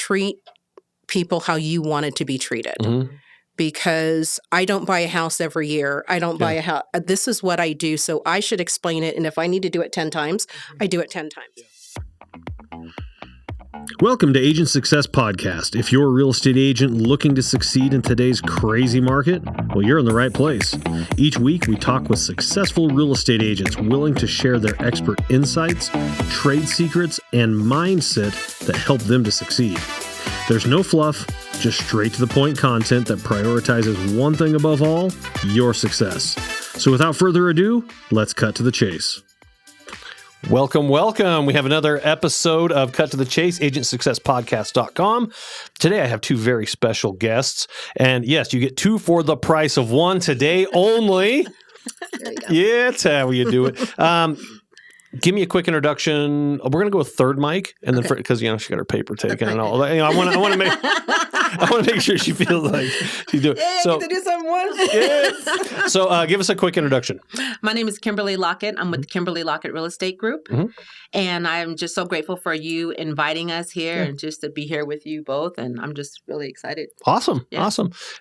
treat people how you wanted to be treated. Mm-hmm. Because I don't buy a house every year. I don't buy a house. This is what I do. So I should explain it. And if I need to do it 10 times, I do it 10 times. Welcome to Agent Success Podcast. If you're a real estate agent looking to succeed in today's crazy market, well, you're in the right place. Each week, we talk with successful real estate agents willing to share their expert insights, trade secrets, and mindset that help them to succeed. There's no fluff, just straight to the point content that prioritizes one thing above all, your success. So without further ado, let's cut to the chase. Welcome. We have another episode of Cut to the Chase, agentsuccesspodcast.com. Today I have two very special guests. And yes, you get two for the price of one today only. There you go. Yeah, that's how you do it. Give me a quick introduction. We're going to go with third mic, and then because she got her paper taken and all. I want to make sure she feels like she's doing. Yeah, so, to do something once. Yeah. So, give us a quick introduction. My name is Kimberly Lockett. I'm with the Kimberly Lockett Real Estate Group, and I'm just so grateful for you inviting us here and just to be here with you both. And I'm just really excited. Awesome.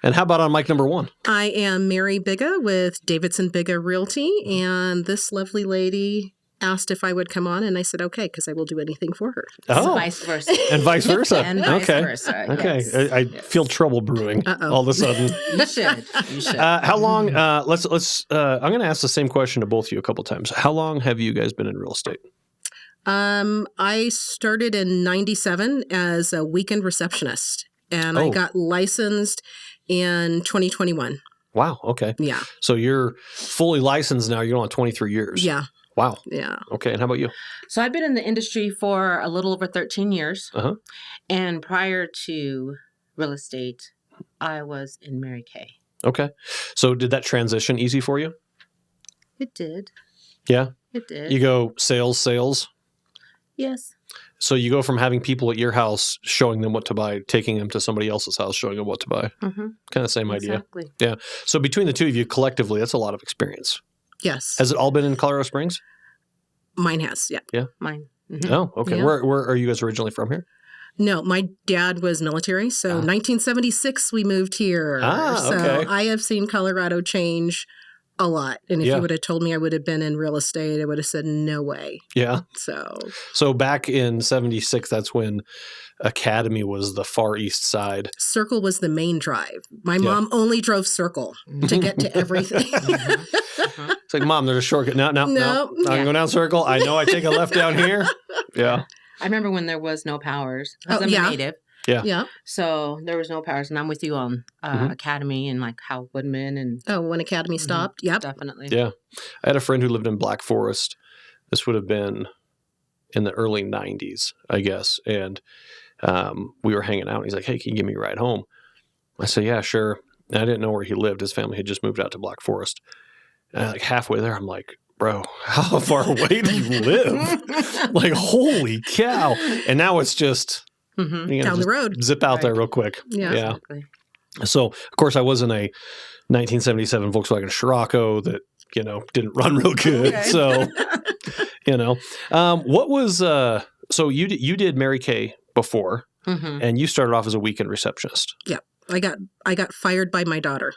And how about on mic number one? I am Mary Biga with Davidson Biga Realty, and this lovely lady asked if I would come on, and I said okay, because I will do anything for her. Oh, so vice versa. And vice versa. And vice versa. Okay. Yes. I feel trouble brewing all of a sudden. You should. How long? Let's. I'm going to ask the same question to both of you a couple times. How long have you guys been in real estate? I started in '97 as a weekend receptionist, and I got licensed in 2021. Wow. Okay. Yeah. So you're fully licensed now. You're on 23 years. Yeah. Wow. Yeah. Okay. And how about you? So I've been in the industry for a little over 13 years. And prior to real estate, I was in Mary Kay. Okay. So did that transition easy for you? It did. Yeah. It did. You go sales. Yes. So you go from having people at your house showing them what to buy, taking them to somebody else's house, showing them what to buy. Kind of same idea. Exactly. Yeah. So between the two of you collectively, that's a lot of experience. Yes. Has it all been in Colorado Springs? Mine has. Yeah. Yeah. Mine. Oh, okay. Yeah. Where are you guys originally from here? No, my dad was military. So 1976, we moved here. So I have seen Colorado change a lot. And if you would have told me I would have been in real estate, I would have said, no way. Yeah. So back in 76, that's when Academy was the far east side. Circle was the main drive. My mom only drove Circle to get to everything. It's like, Mom, there's a shortcut. No. I'm going to go down Circle. I know I take a left down here. Yeah. I remember when there was no powers. I'm a native. Yeah. So there was no powers. And I'm with you on Academy and like Hal Woodman. And when Academy stopped? Yep. Definitely. Yeah. I had a friend who lived in Black Forest. This would have been in the early 90s, I guess. And we were hanging out. And he's like, hey, can you give me a ride home? I said, yeah, sure. And I didn't know where he lived. His family had just moved out to Black Forest. And like halfway there, I'm like, bro, how far away do you live? Like, holy cow. And now it's just down the road. Zip out there real quick. Yeah. Exactly. So, of course, I was in a 1977 Volkswagen Scirocco that, didn't run real good. Okay. So, what was, so you did Mary Kay before, and you started off as a weekend receptionist. Yeah. I got fired by my daughter.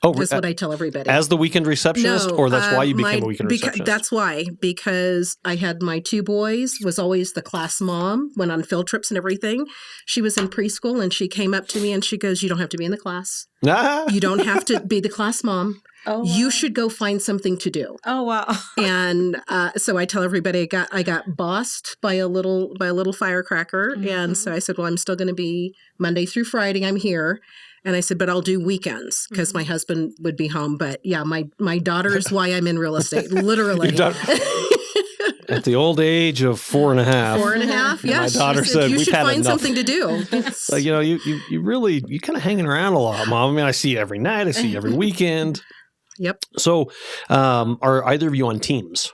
Oh, that's what I tell everybody. As the weekend receptionist, or that's why you became a weekend receptionist? That's why, because I had my two boys, was always the class mom, went on field trips and everything. She was in preschool, and she came up to me and she goes, you don't have to be in the class. You don't have to be the class mom. Oh, wow. You should go find something to do. Oh, wow. And so I tell everybody I got bossed by a little firecracker. And so I said, well, I'm still going to be Monday through Friday. I'm here. And I said, but I'll do weekends because my husband would be home. But yeah, my daughter is why I'm in real estate, literally. At the old age of 4.5. 4.5, yes. My daughter said, you we've should had find enough. something to do. Like, you kind of hanging around a lot, Mom. I mean, I see you every night. I see you every weekend. Yep. So are either of you on teams?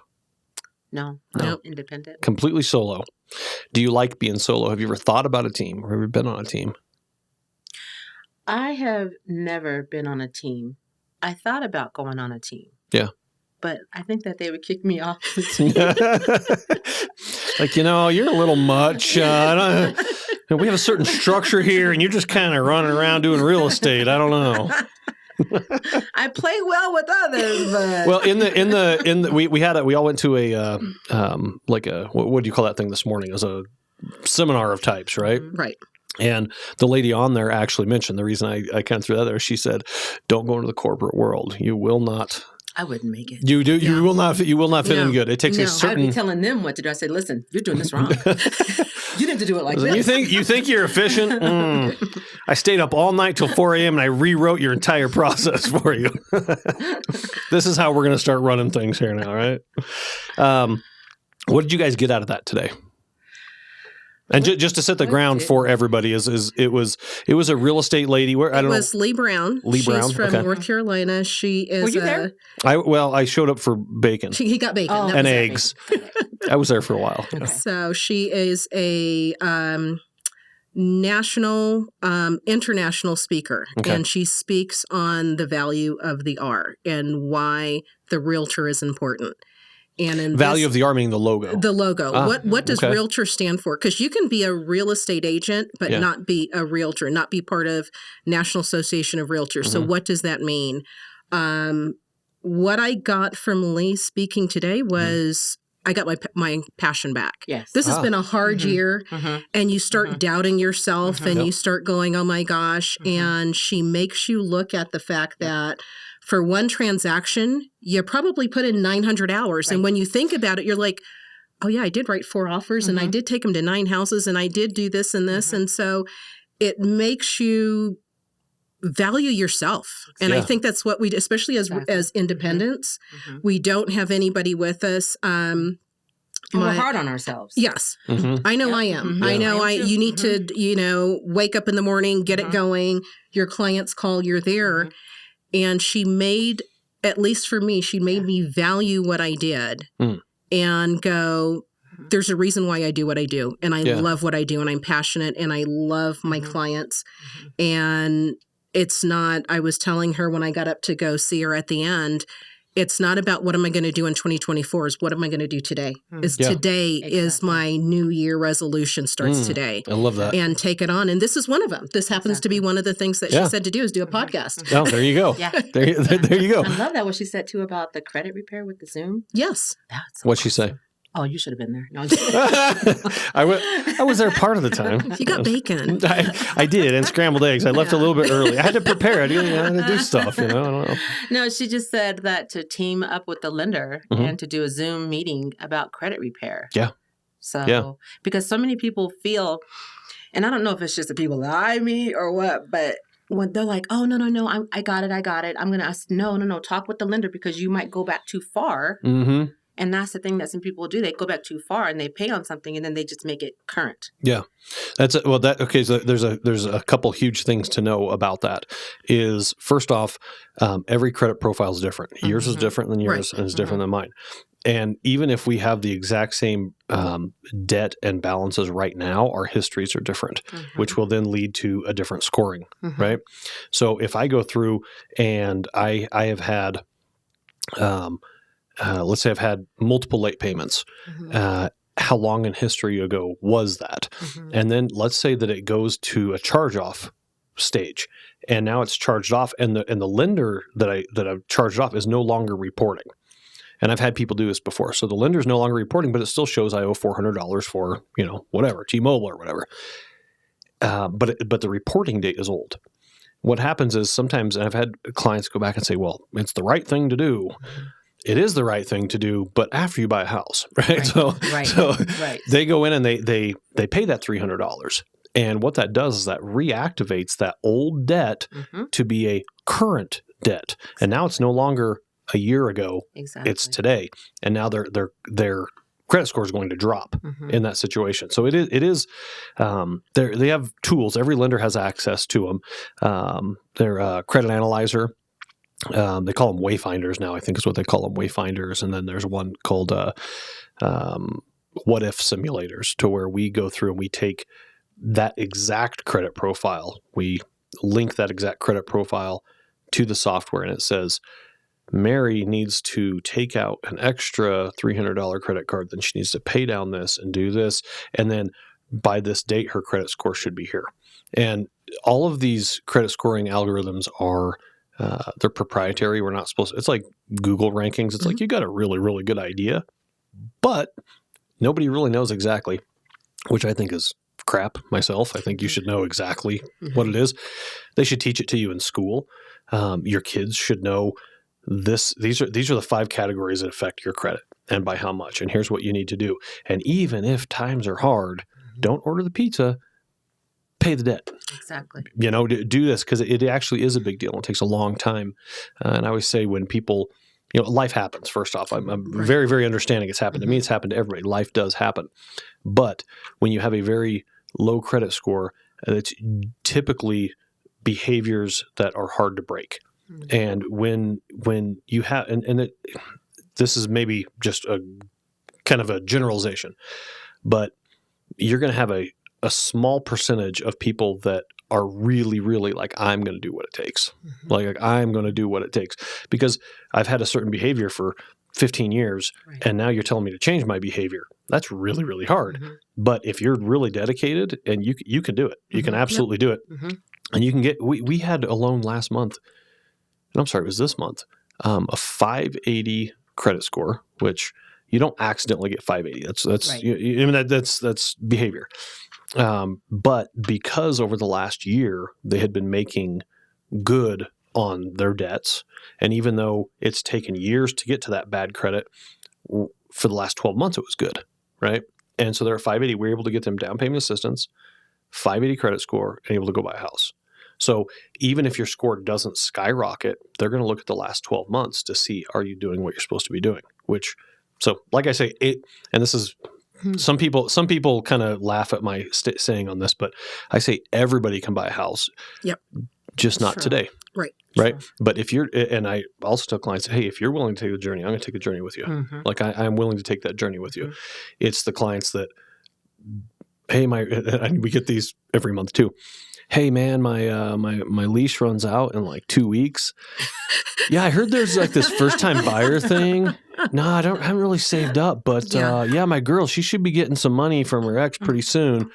No. Independent. Completely solo. Do you like being solo? Have you ever thought about a team or have you been on a team? I have never been on a team. I thought about going on a team. Yeah. But I think that they would kick me off. Like, you're a little much. we have a certain structure here, and you're just kind of running around doing real estate. I don't know. I play well with others, but Well, we all went to a what do you call that thing this morning? It was a seminar of types, right? Right. And the lady on there actually mentioned the reason I kind of threw that there. She said, "Don't go into the corporate world. You will not." I wouldn't make it. You do. You will not. You will not fit in good. It takes a I'd certain. be telling them what to do. I said, "Listen, you're doing this wrong. You need to do it like this." You think you're efficient? I stayed up all night till 4 a.m. and I rewrote your entire process for you. This is how we're going to start running things here now, right? What did you guys get out of that today? And just to set the ground for everybody, it was a real estate lady. Where I don't know. It was Lee Brown. Lee Brown. She's from North Carolina. She is. Were you there? I showed up for bacon. He got bacon and eggs. I was there for a while. Okay. So she is a national, international speaker, and she speaks on the value of the R and why the realtor is important. And in value of the R meaning the logo. The logo. What does realtor stand for? Because you can be a real estate agent, but not be a realtor, not be part of National Association of Realtors. So what does that mean? What I got from Lee speaking today was I got my passion back. Yes. This has been a hard year, and you start doubting yourself, and you start going, oh my gosh. And she makes you look at the fact that for one transaction, you probably put in 900 hours. Right. And when you think about it, you're like, oh yeah, I did write 4 offers and I did take them to 9 houses and I did do this and this. And so it makes you value yourself. And I think that's what we, especially as independents, we don't have anybody with us. We're hard on ourselves. Yes. I know I am. I know you need to, wake up in the morning, get it going. Your clients call, you're there. And she made, at least for me, she made me value what I did and go, there's a reason why I do what I do. And I love what I do and I'm passionate and I love my clients. And it's not, I was telling her when I got up to go see her at the end, it's not about what am I going to do in 2024, is what am I going to do today? Today is my New Year resolution starts today. I love that. And take it on. And this is one of them. This happens to be one of the things that she said to do is do a podcast. Oh, there you go. There you go. I love that what she said too about the credit repair with the Zoom. Yes. What'd she say? Oh, you should have been there. No, I was there part of the time. You got bacon. I did, and scrambled eggs. I left a little bit early. I had to prepare. I had to do stuff, I don't know. No, she just said that to team up with the lender and to do a Zoom meeting about credit repair. Yeah. So, because so many people feel, and I don't know if it's just the people that I meet or what, but when they're like, oh, no, I got it. I'm going to ask, no, talk with the lender because you might go back too far. And that's the thing that some people do. They go back too far and they pay on something and then they just make it current. Yeah. That's it. Well, so there's a couple huge things to know about that. Is first off, every credit profile is different. Yours is different than yours and is different than mine. And even if we have the exact same debt and balances right now, our histories are different, which will then lead to a different scoring, right? So if I go through and I have had let's say I've had multiple late payments. How long in history ago was that? And then let's say that it goes to a charge-off stage, and now it's charged off, and the lender that I've charged off is no longer reporting. And I've had people do this before. So the lender's no longer reporting, but it still shows I owe $400 for whatever, T-Mobile or whatever. But the reporting date is old. What happens is sometimes, and I've had clients go back and say, "Well, it's the right thing to do." It is the right thing to do, but after you buy a house, right? So they go in and they pay that $300. And what that does is that reactivates that old debt to be a current debt. And now it's no longer a year ago. It's today. And now their credit score is going to drop in that situation. So it is they have tools. Every lender has access to them. Their credit analyzer. They call them wayfinders now, I think is what they call them, wayfinders. And then there's one called what if simulators, to where we go through and we take that exact credit profile. We link that exact credit profile to the software, and it says, Mary needs to take out an extra $300 credit card. Then she needs to pay down this and do this. And then by this date, her credit score should be here. And all of these credit scoring algorithms are, they're proprietary. We're not supposed to, it's like Google rankings. It's like, you got a really, really good idea, but nobody really knows exactly, which I think is crap myself. I think you should know exactly what it is. They should teach it to you in school. Your kids should know this. These are the 5 categories that affect your credit and by how much. And here's what you need to do. And even if times are hard, don't order the pizza, pay the debt. Exactly. Do this because it actually is a big deal. It takes a long time. And I always say when people, life happens. First off, I'm very, very understanding. It's happened to me. It's happened to everybody. Life does happen. But when you have a very low credit score, it's typically behaviors that are hard to break. And when you have, this is maybe just a kind of a generalization, but you're going to have a small percentage of people that are really, really like, I'm going to do what it takes. Like I'm going to do what it takes because I've had a certain behavior for 15 years and now you're telling me to change my behavior. That's really, really hard. But if you're really dedicated and you can do it, you can absolutely do it. And you can get, we had a loan last month. I'm sorry, it was this month, a 580 credit score, which you don't accidentally get 580. That's behavior. But because over the last year, they had been making good on their debts. And even though it's taken years to get to that bad credit, for the last 12 months, it was good. Right. And so they're at 580. We're able to get them down payment assistance, 580 credit score, and able to go buy a house. So even if your score doesn't skyrocket, they're going to look at the last 12 months to see, are you doing what you're supposed to be doing? So like I say, and this is, some people kind of laugh at my saying on this, but I say everybody can buy a house. Yep. Just not today. Right. Right. Sure. But if you're, and I also tell clients, hey, if you're willing to take the journey, I'm going to take the journey with you. Like I'm willing to take that journey with you. It's the clients that, hey, we get these every month too. Hey man, my lease runs out in like 2 weeks. Yeah, I heard there's like this first time buyer thing. No, I haven't really saved up, but yeah, my girl, she should be getting some money from her ex pretty soon.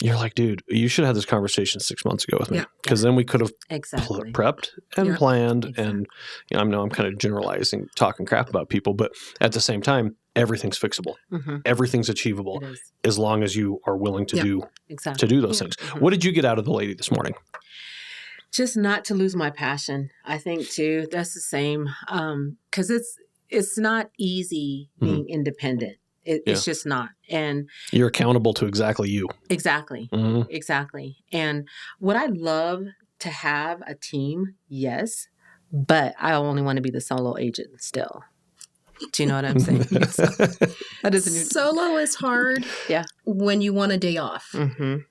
You're like, dude, you should have this conversation 6 months ago with me because then we could have prepped and planned. And I know I'm kind of generalizing, talking crap about people, but at the same time, everything's fixable. Everything's achievable as long as you are willing to do those things. What did you get out of the lady this morning? Just not to lose my passion. I think too, that's the same. Because it's not easy being independent. It's just not. And you're accountable to exactly you. Exactly. Exactly. And would I love to have a team? Yes. But I only want to be the solo agent still. Do you know what I'm saying? Solo is hard when you want a day off.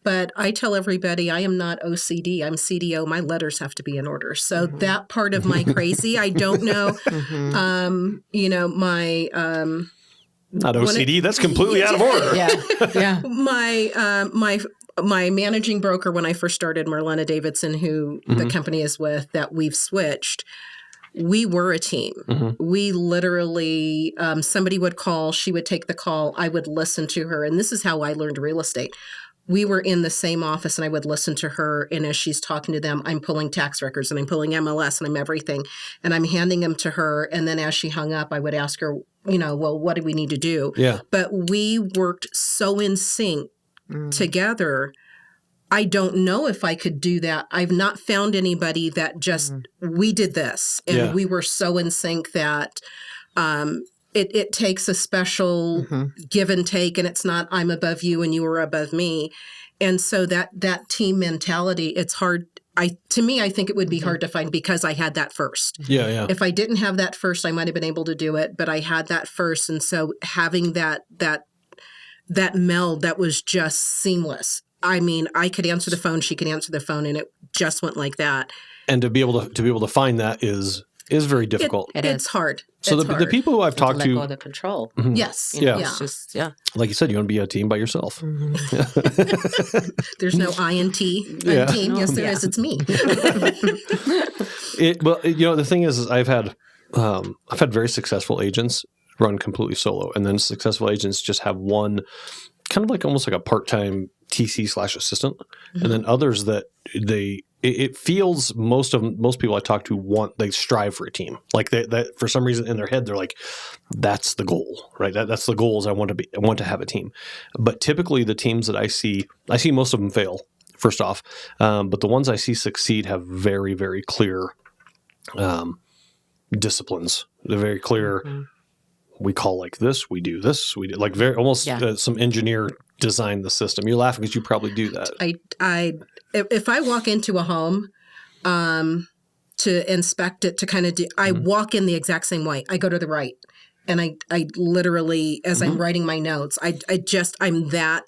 But I tell everybody I am not OCD. I'm CDO. My letters have to be in order. So that part of my crazy, I don't know. My... not OCD. That's completely out of order. Yeah. My managing broker when I first started, Marlena Davidson, who the company is with, that we've switched, we were a team. We literally, somebody would call, she would take the call, I would listen to her. And this is how I learned real estate. We were in the same office and I would listen to her. And as she's talking to them, I'm pulling tax records and I'm pulling MLS and I'm everything. And I'm handing them to her. And then as she hung up, I would ask her, well, what do we need to do? Yeah. But we worked so in sync together. I don't know if I could do that. I've not found anybody that just, we did this. And we were so in sync that it takes a special give and take. And it's not, I'm above you and you are above me. And so that team mentality, it's hard. To me, I think it would be hard to find because I had that first. Yeah. If I didn't have that first, I might have been able to do it, but I had that first. And so having that meld, that was just seamless. I mean, I could answer the phone, she could answer the phone, and it just went like that. And to be able to find that is very difficult. It's hard. So the people who I've talked to, let go of the control. Yes. It's just, like you said, you want to be a team by yourself. There's no INT team. Yes, there is. It's me. The thing is I've had very successful agents run completely solo, and then successful agents just have one kind of like almost like a part-time TC/assistant, and then others that it feels most people I talk to they strive for a team. Like that for some reason in their head they're like, that's the goal, right? That's the goal is I want to have a team. But typically the teams that I see most of them fail. First off, but the ones I see succeed have very, very clear disciplines. They're very clear. We call like this. We do this. We do like very almost some engineer designed the system. You're laughing because you probably do that. If I walk into a home to inspect it, to kind of do, I walk in the exact same way. I go to the right, and I literally, as I'm writing my notes, I'm that.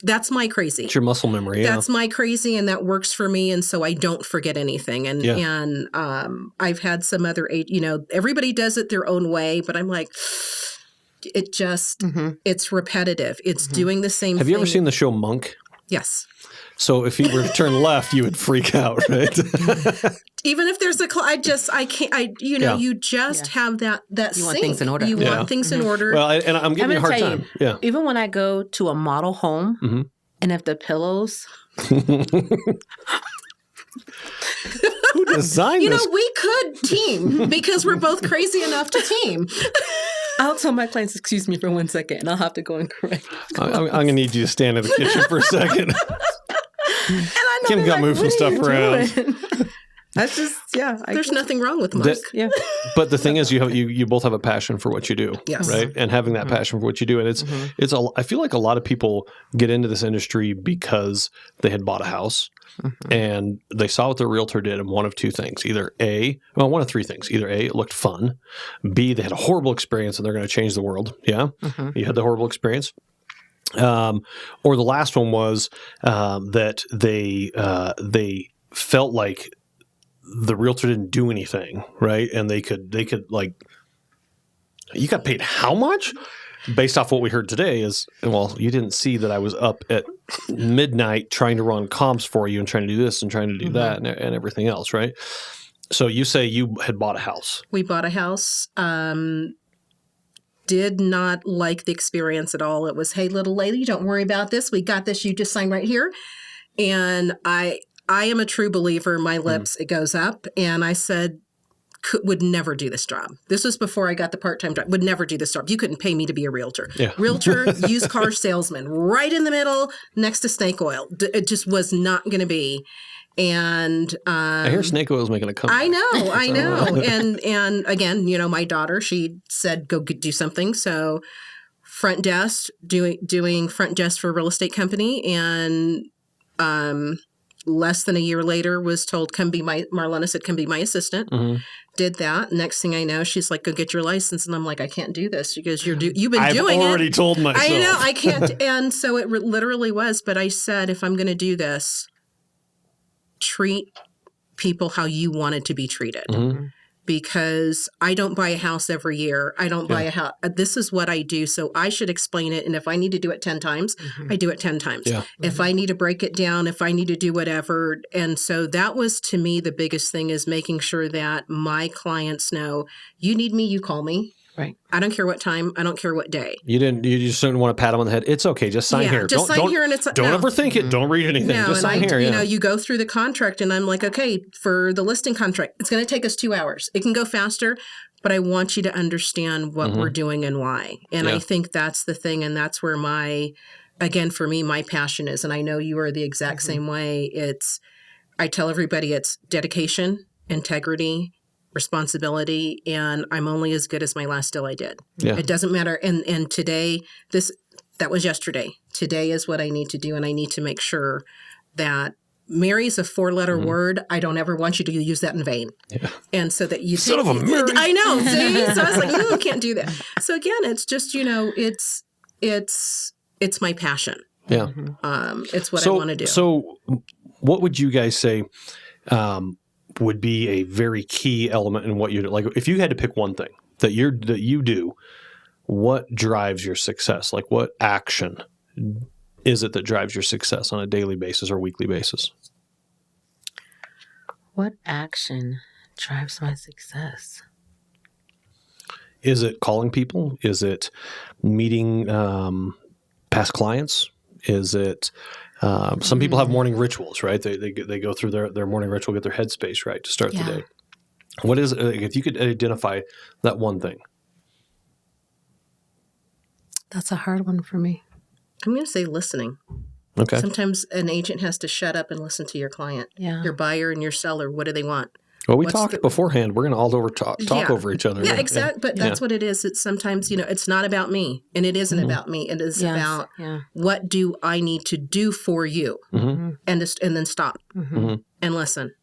That's my crazy. It's your muscle memory. Yeah. That's my crazy, and that works for me, and so I don't forget anything. And I've had some other, everybody does it their own way, but I'm like, it just it's repetitive. It's doing the same thing. Have you ever seen the show Monk? Yes. So if you were to turn left, you would freak out, right? Even if there's you just have that you want things in order. You want things in order. Well, and I'm giving you a hard time. Yeah. Even when I go to a model home, and if the pillows. Who designed this? We could team because we're both crazy enough to team. I'll tell my clients, excuse me for 1 second, and I'll have to go and correct. I'm going to need you to stand in the kitchen for a second. Kim got moved some stuff around. That's just, There's nothing wrong with Mike. But the thing is, you both have a passion for what you do, right? And having that passion for what you do, and I feel like a lot of people get into this industry because they had bought a house and they saw what their realtor did, and one of two things: one of three things. Either A, it looked fun; B, they had a horrible experience and they're going to change the world. Yeah, you had the horrible experience. Or the last one was that they felt like the realtor didn't do anything, right? And they could like, you got paid how much? Based off what we heard today is, well, you didn't see that I was up at midnight trying to run comps for you and trying to do this and trying to do that and everything else, right? So you say you had bought a house. We bought a house. Did not like the experience at all. It was, hey, little lady, don't worry about this. We got this. You just sign right here. And I am a true believer. My lips, it goes up. And I said, would never do this job. This was before I got the part-time job. Would never do this job. You couldn't pay me to be a realtor. Yeah. Realtor, used car salesman, right in the middle, next to snake oil. It just was not going to be. And I hear snake oil is making a comeback. I know. And again, my daughter, she said, go do something. So front desk, doing front desk for a real estate company. And less than a year later was told, Marlena said, come be my assistant. Did that. Next thing I know, she's like, go get your license. And I'm like, I can't do this. She goes, you've been doing it. I've already told myself. I know, I can't. And so it literally was. But I said, if I'm going to do this, treat people how you wanted to be treated. Because I don't buy a house every year. I don't buy a house. This is what I do. So I should explain it. And if I need to do it 10 times, I do it 10 times. Yeah. If I need to break it down, if I need to do whatever. And so that was, to me, the biggest thing is making sure that my clients know, you need me, you call me. Right. I don't care what time. I don't care what day. You just didn't want to pat them on the head. It's okay. Just sign here. Just sign here, and it's don't overthink it. Don't read anything. Just sign here. You go through the contract, and I'm like, okay, for the listing contract, it's going to take us 2 hours. It can go faster, but I want you to understand what we're doing and why. And I think that's the thing, and that's where for me, my passion is. And I know you are the exact same way. I tell everybody it's dedication, integrity, responsibility, and I'm only as good as my last deal I did. Yeah. It doesn't matter. And today, that was yesterday. Today is what I need to do, and I need to make sure that Mary's a 4-letter word. I don't ever want you to use that in vain. Yeah. And so that you son of a Mary. I know. See? So I was like, can't do that. So again, it's just, it's my passion. Yeah. It's what I want to do. So what would you guys say would be a very key element in what you do? Like, if you had to pick one thing that you do, what drives your success? Like, what action is it that drives your success on a daily basis or weekly basis? What action drives my success? Is it calling people? Is it meeting past clients? Is it some people have morning rituals, right? They go through their morning ritual, get their headspace right to start the day. What is it, if you could identify that one thing? That's a hard one for me. I'm going to say listening. Okay. Sometimes an agent has to shut up and listen to your client, your buyer and your seller. What do they want? Well, we talked beforehand. We're going to all talk over each other. Yeah, exactly. But that's what it is. It's sometimes, it's not about me, and it isn't about me. It is about what do I need to do for you, and then stop and listen.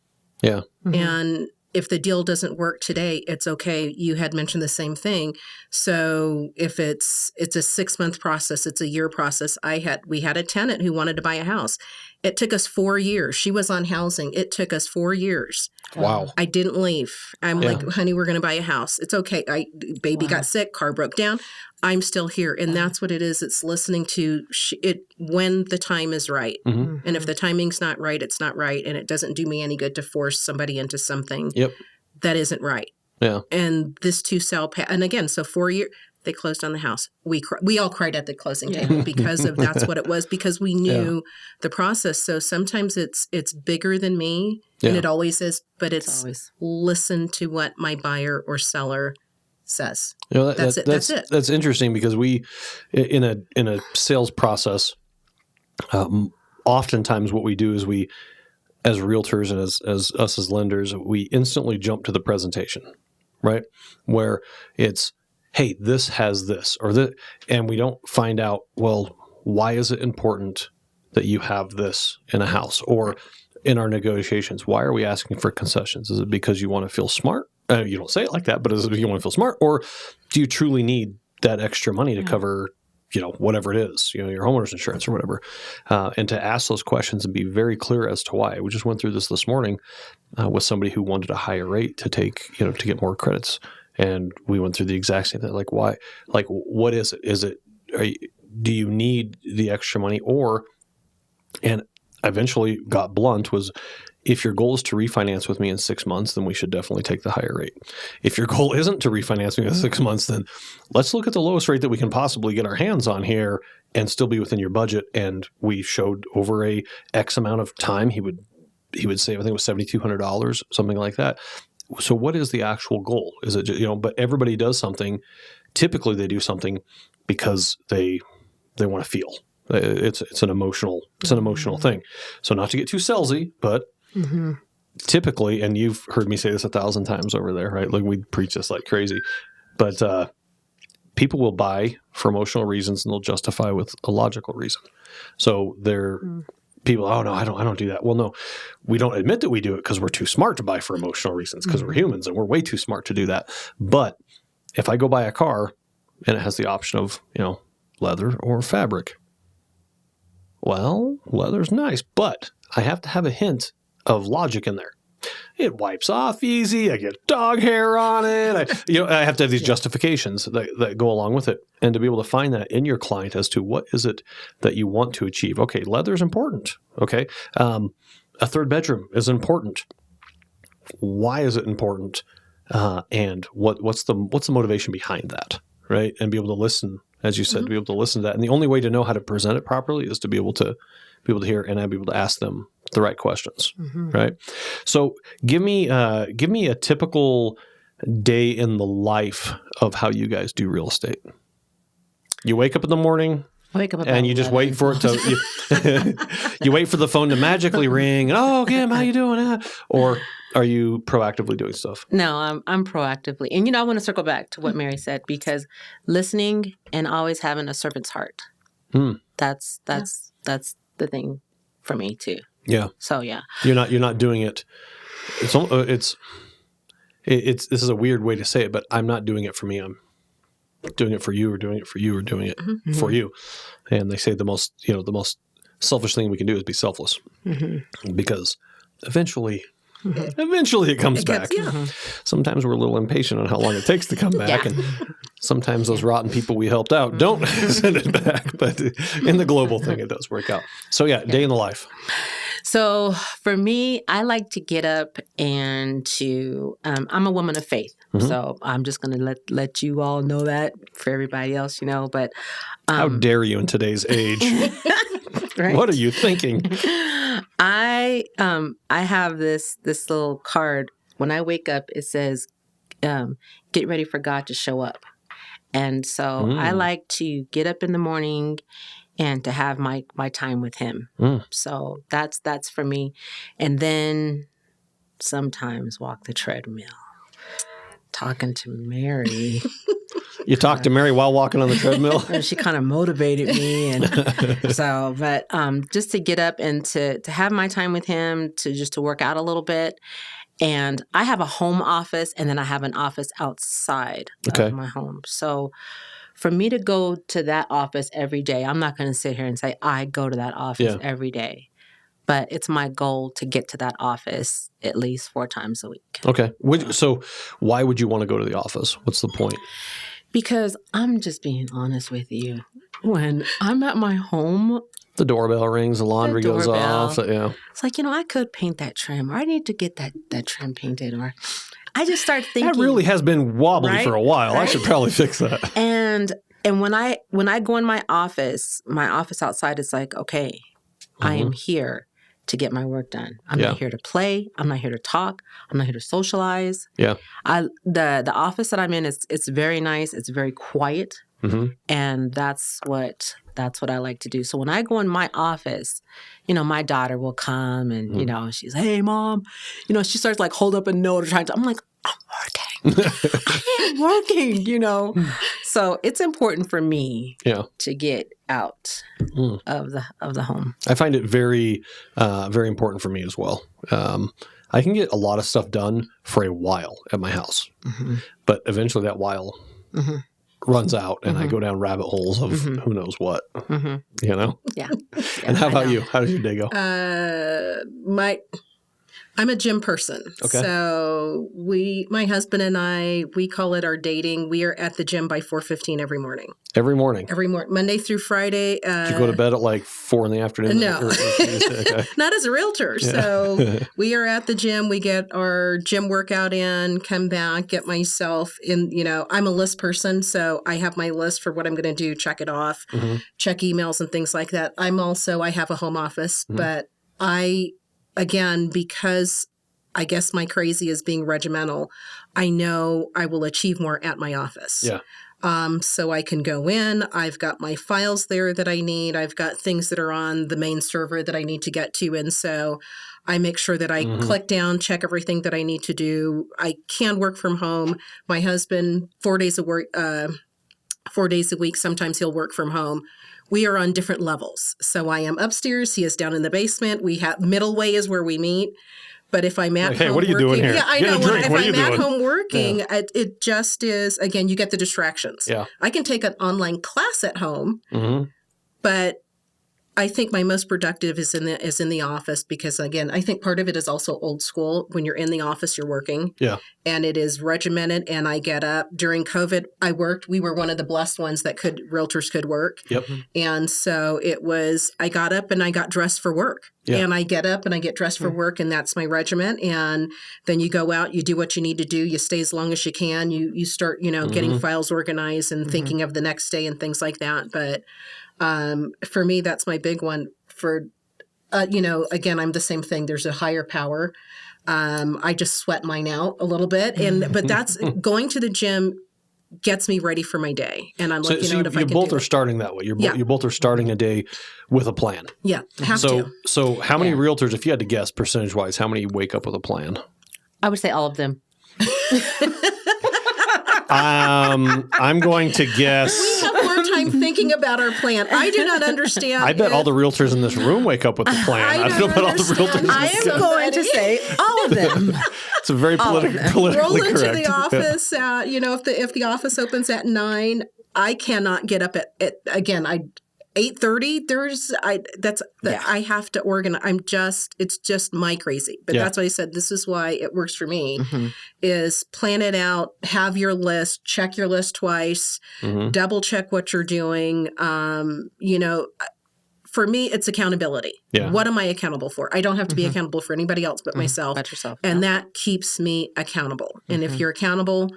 Yeah. And if the deal doesn't work today, it's okay. You had mentioned the same thing. So if it's a 6-month process, it's a year process. We had a tenant who wanted to buy a house. It took us 4 years. She was on housing. It took us 4 years. Wow. I didn't leave. I'm like, honey, we're going to buy a house. It's okay. Baby got sick. Car broke down. I'm still here. And that's what it is. It's listening to it when the time is right. And if the timing's not right, it's not right. And it doesn't do me any good to force somebody into something that isn't right. Yeah. And this too shall pass. And again, so 4 years, they closed on the house. We all cried at the closing table because of that's what it was, because we knew the process. So sometimes it's bigger than me, and it always is, but it's always listen to what my buyer or seller says. That's it. That's interesting, because we, in a sales process, oftentimes what we do is we, as realtors and as us as lenders, we instantly jump to the presentation, right? Where it's, hey, this has this, or that, and we don't find out, well, why is it important that you have this in a house? Or in our negotiations, why are we asking for concessions? Is it because you want to feel smart? You don't say it like that, but is it you want to feel smart? Or do you truly need that extra money to cover, whatever it is, your homeowner's insurance or whatever? And to ask those questions and be very clear as to why. We just went through this morning with somebody who wanted a higher rate to take, to get more credits. And we went through the exact same thing. Like, why? Like, what is it? Is it, do you need the extra money? And eventually got blunt was, if your goal is to refinance with me in 6 months, then we should definitely take the higher rate. If your goal isn't to refinance me in 6 months, then let's look at the lowest rate that we can possibly get our hands on here and still be within your budget. And we showed over a X amount of time, he would save, I think it was $7,200, something like that. So what is the actual goal? Is it, but everybody does something. Typically they do something because they want to feel. It's an emotional thing. So not to get too salesy, but typically, and you've heard me say this 1,000 times over there, right? Like, we preach this like crazy, but people will buy for emotional reasons, and they'll justify with a logical reason. So people, oh no, I don't do that. Well, no, we don't admit that we do it because we're too smart to buy for emotional reasons, because we're humans and we're way too smart to do that. But if I go buy a car and it has the option of, leather or fabric, well, leather's nice, but I have to have a hint of logic in there. It wipes off easy. I get dog hair on it. I have to have these justifications that go along with it. And to be able to find that in your client as to what is it that you want to achieve. Okay, leather's important. Okay. A third bedroom is important. Why is it important? And what's the motivation behind that? Right. And be able to listen, as you said, to be able to listen to that. And the only way to know how to present it properly is to be able to hear, and I'd be able to ask them the right questions, right? So give me a typical day in the life of how you guys do real estate. You wake up in the morning, and you just wait for it to. You wait for the phone to magically ring, and Kim, how you doing? Or are you proactively doing stuff? No, I'm proactively, and I want to circle back to what Mary said, because listening and always having a servant's heart. That's the thing for me too. Yeah. So yeah, you're not doing it. This is a weird way to say it, but I'm not doing it for me. I'm doing it for you, or doing it for you, or doing it for you. And they say the most selfish thing we can do is be selfless, because eventually it comes back. Sometimes we're a little impatient on how long it takes to come back, and sometimes those rotten people we helped out don't send it back. But in the global thing, it does work out. So day in the life. So for me, I like to get up and I'm a woman of faith. Mm-hmm. So I'm just going to let you all know that for everybody else, but. How dare you in today's age? Right? What are you thinking? I have this little card. When I wake up, it says, get ready for God to show up. And so I like to get up in the morning and to have my time with him. So that's for me. And then sometimes walk the treadmill. Talking to Mary. You talked to Mary while walking on the treadmill? She kind of motivated me. And so, but just to get up and to have my time with him, to work out a little bit. And I have a home office, and then I have an office outside of my home. So for me to go to that office every day, I'm not going to sit here and say I go to that office every day. But it's my goal to get to that office at least 4 times a week. Okay. So why would you want to go to the office? What's the point? Because I'm just being honest with you. When I'm at my home, the doorbell rings, the laundry goes off. Yeah. It's like, I could paint that trim, or I need to get that trim painted, or I just start thinking. That really has been wobbly for a while. Right? I should probably fix that. And when I go in my office outside, it's like, okay, I am here to get my work done. I'm not here to play. I'm not here to talk. I'm not here to socialize. Yeah. The office that I'm in it's very nice. It's very quiet. And that's what I like to do. So when I go in my office, my daughter will come and, she's, hey, Mom. She starts like hold up a note or trying to, I'm like, I'm working. I am working, So it's important for me to get out of the home. I find it very, very important for me as well. I can get a lot of stuff done for a while at my house, but eventually that while runs out and I go down rabbit holes of who knows what, Yeah. And how about you? How does your day go? I'm a gym person. Okay. So my husband and I, we call it our dating. We are at the gym by 4:15 every morning. Every morning? Every morning. Monday through Friday. Do you go to bed at like 4 in the afternoon? No. Okay. Not as a realtor. Yeah. So we are at the gym. We get our gym workout in, come back, get myself in, I'm a list person. So I have my list for what I'm going to do, check it off, check emails and things like that. I have a home office, but again, because I guess my crazy is being regimental, I know I will achieve more at my office. Yeah. So I can go in. I've got my files there that I need. I've got things that are on the main server that I need to get to. And so I make sure that I click down, check everything that I need to do. I can work from home. My husband, 4 days a week, sometimes he'll work from home. We are on different levels. So I am upstairs. He is down in the basement. We have middle way is where we meet. But if I'm at home, hey, what are you doing here? Yeah, I know. If I'm at home working, it just is, again, you get the distractions. Yeah. I can take an online class at home, but I think my most productive is in the office because, again, I think part of it is also old school. When you're in the office, you're working. Yeah. And it is regimented. And I get up. During COVID, I worked. We were one of the blessed ones that realtors could work. Yep. And so I got up and I got dressed for work. Yeah. And I get up and I get dressed for work, and that's my regiment. And then you go out, you do what you need to do. You stay as long as you can. You start, getting files organized and thinking of the next day and things like that. But for me, that's my big one. For, again, I'm the same thing. There's a higher power. I just sweat mine out a little bit, but that's going to the gym gets me ready for my day. And I'm like, you both are starting that way. You both are starting a day with a plan. Yeah, have to. So how many realtors, if you had to guess percentage wise, how many wake up with a plan? I would say all of them. I'm going to guess. We have more time thinking about our plan. I do not understand. I bet all the realtors in this room wake up with the plan. I don't know about all the realtors. I am going to say all of them. It's a very politically correct. Roll into the office. If the office opens at 9, I cannot get up at 8:30. I have to organize. It's just my crazy. But that's why I said this is why it works for me. Is plan it out, have your list, check your list twice, double check what you're doing. for me, it's accountability. Yeah. What am I accountable for? I don't have to be accountable for anybody else but myself. But yourself. And that keeps me accountable. And if you're accountable,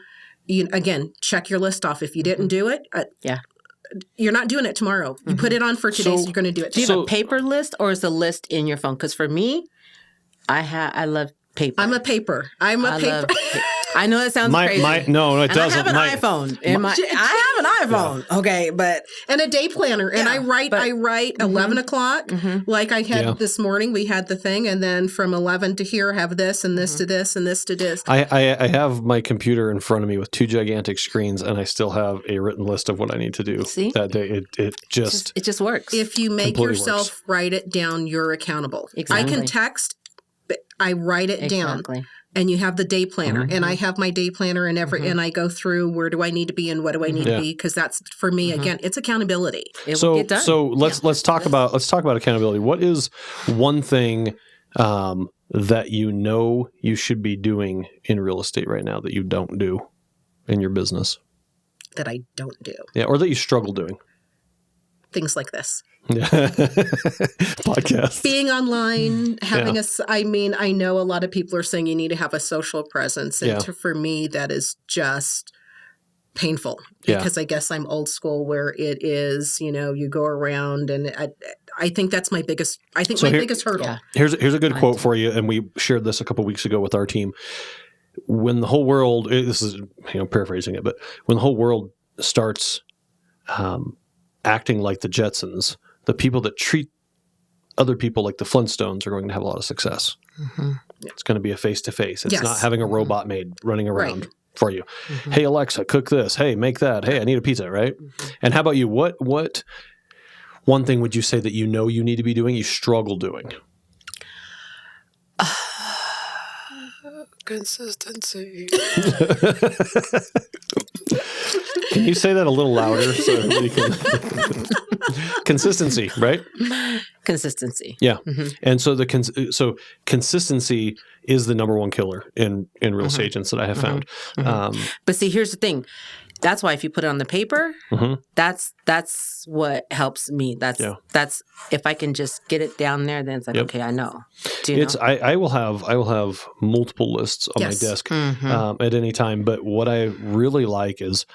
again, check your list off. If you didn't do it, you're not doing it tomorrow. You put it on for today, so you're going to do it. Do you have a paper list or is the list in your phone? Because for me, I love paper. I'm a paper. I know it sounds crazy. No, it doesn't. I have an iPhone. I have an iPhone. Okay, and a day planner. And I write 11 o'clock. Like I had this morning, we had the thing. And then from 11 to here, have this and this to this and this to this. I have my computer in front of me with 2 gigantic screens, and I still have a written list of what I need to do that day. It just works. If you make yourself write it down, you're accountable. Exactly. I can text, but I write it down. And you have the day planner, and I have my day planner, and and I go through where do I need to be and what do I need to be, because that's for me again, it's accountability. So let's talk about accountability. What is one thing that you should be doing in real estate right now that you don't do in your business? That I don't do. Yeah, or that you struggle doing. Things like this. Podcast. Being online, having I know a lot of people are saying you need to have a social presence. And for me, that is just painful because I guess I'm old school where it is, you go around and I think that's my biggest, biggest hurdle. Yeah. Here's a good quote for you. And we shared this a couple of weeks ago with our team. When the whole world, this is, paraphrasing it, but when the whole world starts acting like the Jetsons, the people that treat other people like the Flintstones are going to have a lot of success. It's going to be a face-to-face. It's not having a robot maid running around for you. Hey, Alexa, cook this. Hey, make that. Hey, I need a pizza, right? And how about you? What one thing would you say that you need to be doing, you struggle doing? Consistency. Can you say that a little louder so everybody can? Consistency, right? Consistency. Yeah, and so consistency is the number one killer in real estate agents that I have found. But see, here's the thing. That's why if you put it on the paper, that's what helps me. That's if I can just get it down there, then it's like okay, I know. Do you know? I will have multiple lists on my desk at any time. But what I really like is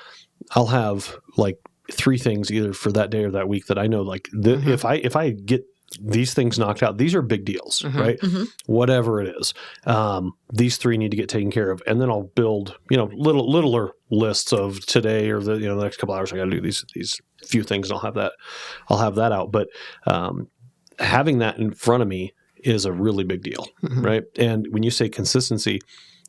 I'll have like 3 things either for that day or that week that I know like if I get these things knocked out, these are big deals, right? Whatever it is, these 3 need to get taken care of, and then I'll build, littler lists of today or the next couple hours. I got to do these few things, and I'll have that out. But having that in front of me is a really big deal, right? And when you say consistency,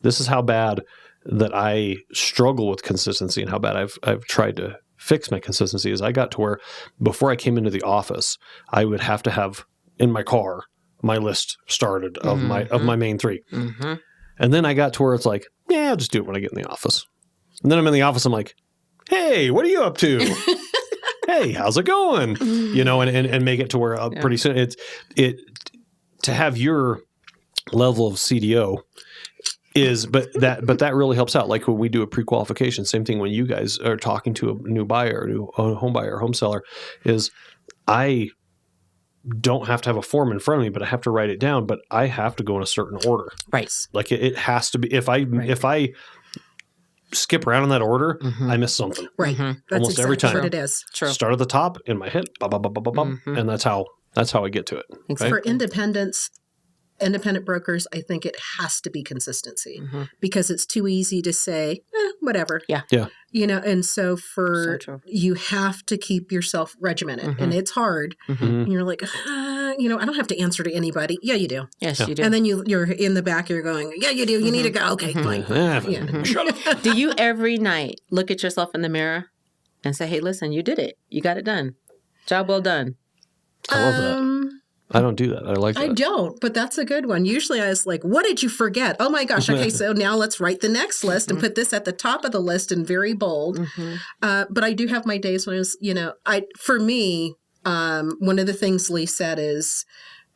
this is how bad that I struggle with consistency, and how bad I've tried to fix my consistency. Is I got to where before I came into the office, I would have to have in my car my list started of my main 3, and then I got to where it's like, I'll just do it when I get in the office. And then I'm in the office, I'm like, hey, what are you up to? Hey, how's it going? And make it to where pretty soon it to have your level of CDO is, but that really helps out. Like when we do a pre-qualification, same thing when you guys are talking to a new buyer, a home buyer, home seller, is I don't have to have a form in front of me, but I have to write it down, but I have to go in a certain order. Right. Like it has to be, if I skip around in that order, I miss something. Right. That's almost every time. What it is. True. Start at the top in my head, and that's how I get to it. Exactly. Right? For independent brokers, I think it has to be consistency because it's too easy to say, whatever. Yeah. And so you have to keep yourself regimented, and it's hard. And you're like, I don't have to answer to anybody. Yeah, you do. Yes, you do. And then you're in the back, you're going, yeah, you do. You need to go. Okay, fine. Shut up. Do you every night look at yourself in the mirror and say, hey, listen, you did it. You got it done. Job well done. I love that. I don't do that. I like that. I don't, but that's a good one. Usually I was like, what did you forget? Oh my gosh. Okay, so now let's write the next list and put this at the top of the list in very bold. But I do have my days when I was, for me, one of the things Lee said is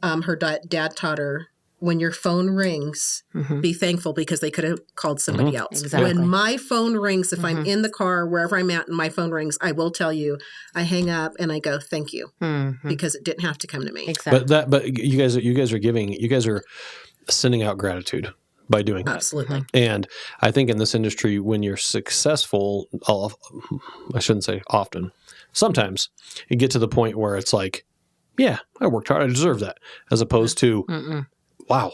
her dad taught her when your phone rings, be thankful because they could have called somebody else. Exactly. When my phone rings, if I'm in the car, wherever I'm at and my phone rings, I will tell you, I hang up and I go, thank you, because it didn't have to come to me. Exactly. But you guys are sending out gratitude by doing that. Absolutely. And I think in this industry, when you're successful, I shouldn't say often, sometimes you get to the point where it's like, yeah, I worked hard, I deserve that, as opposed to, wow.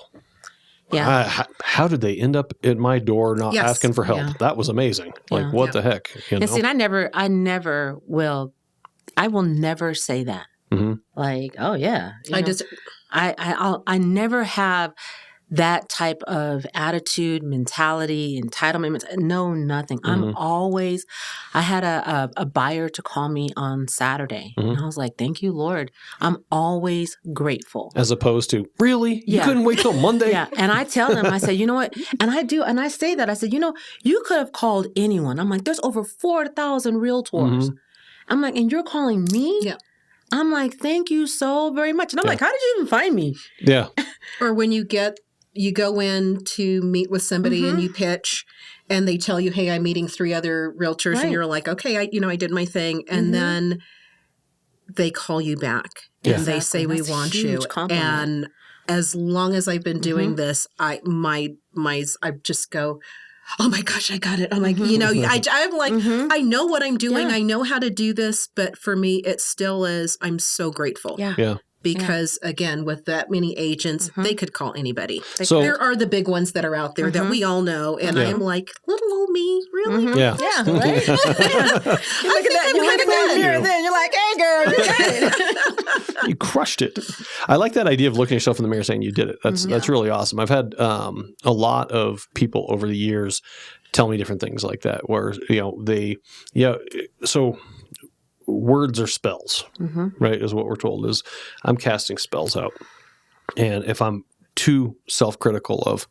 Yeah. How did they end up at my door not asking for help? Yeah. That was amazing. Like, what the heck? You know? And see, I will never say that. Like, oh yeah. I never have that type of attitude, mentality, entitlement. No, nothing. I had a buyer to call me on Saturday. And I was like, thank you, Lord. I'm always grateful. As opposed to, really? You couldn't wait till Monday? Yeah. And I tell them, I say, you know what? And I say that. I said, you could have called anyone. I'm like, there's over 4,000 realtors. I'm like, and you're calling me? Yeah. I'm like, thank you so very much. And I'm like, how did you even find me? Yeah. Or when you go in to meet with somebody and you pitch and they tell you, hey, I'm meeting 3 other realtors, and you're like, okay, I did my thing. And then they call you back and they say, we want you. Compliment. And as long as I've been doing this, I just go, oh my gosh, I got it. I'm like, I'm like, I know what I'm doing. Yeah. I know how to do this. But for me, it still is, I'm so grateful. Yeah. Because again, with that many agents, they could call anybody. So there are the big ones that are out there that we all know. And I'm like, little old me, really? Yeah. Yeah, right? You look at that mirror then, you're like, hey girl, you got it. You crushed it. I like that idea of looking at yourself in the mirror saying you did it. That's really awesome. I've had a lot of people over the years tell me different things like that where, so words are spells, right, is what we're told, is I'm casting spells out. And if I'm too self-critical of,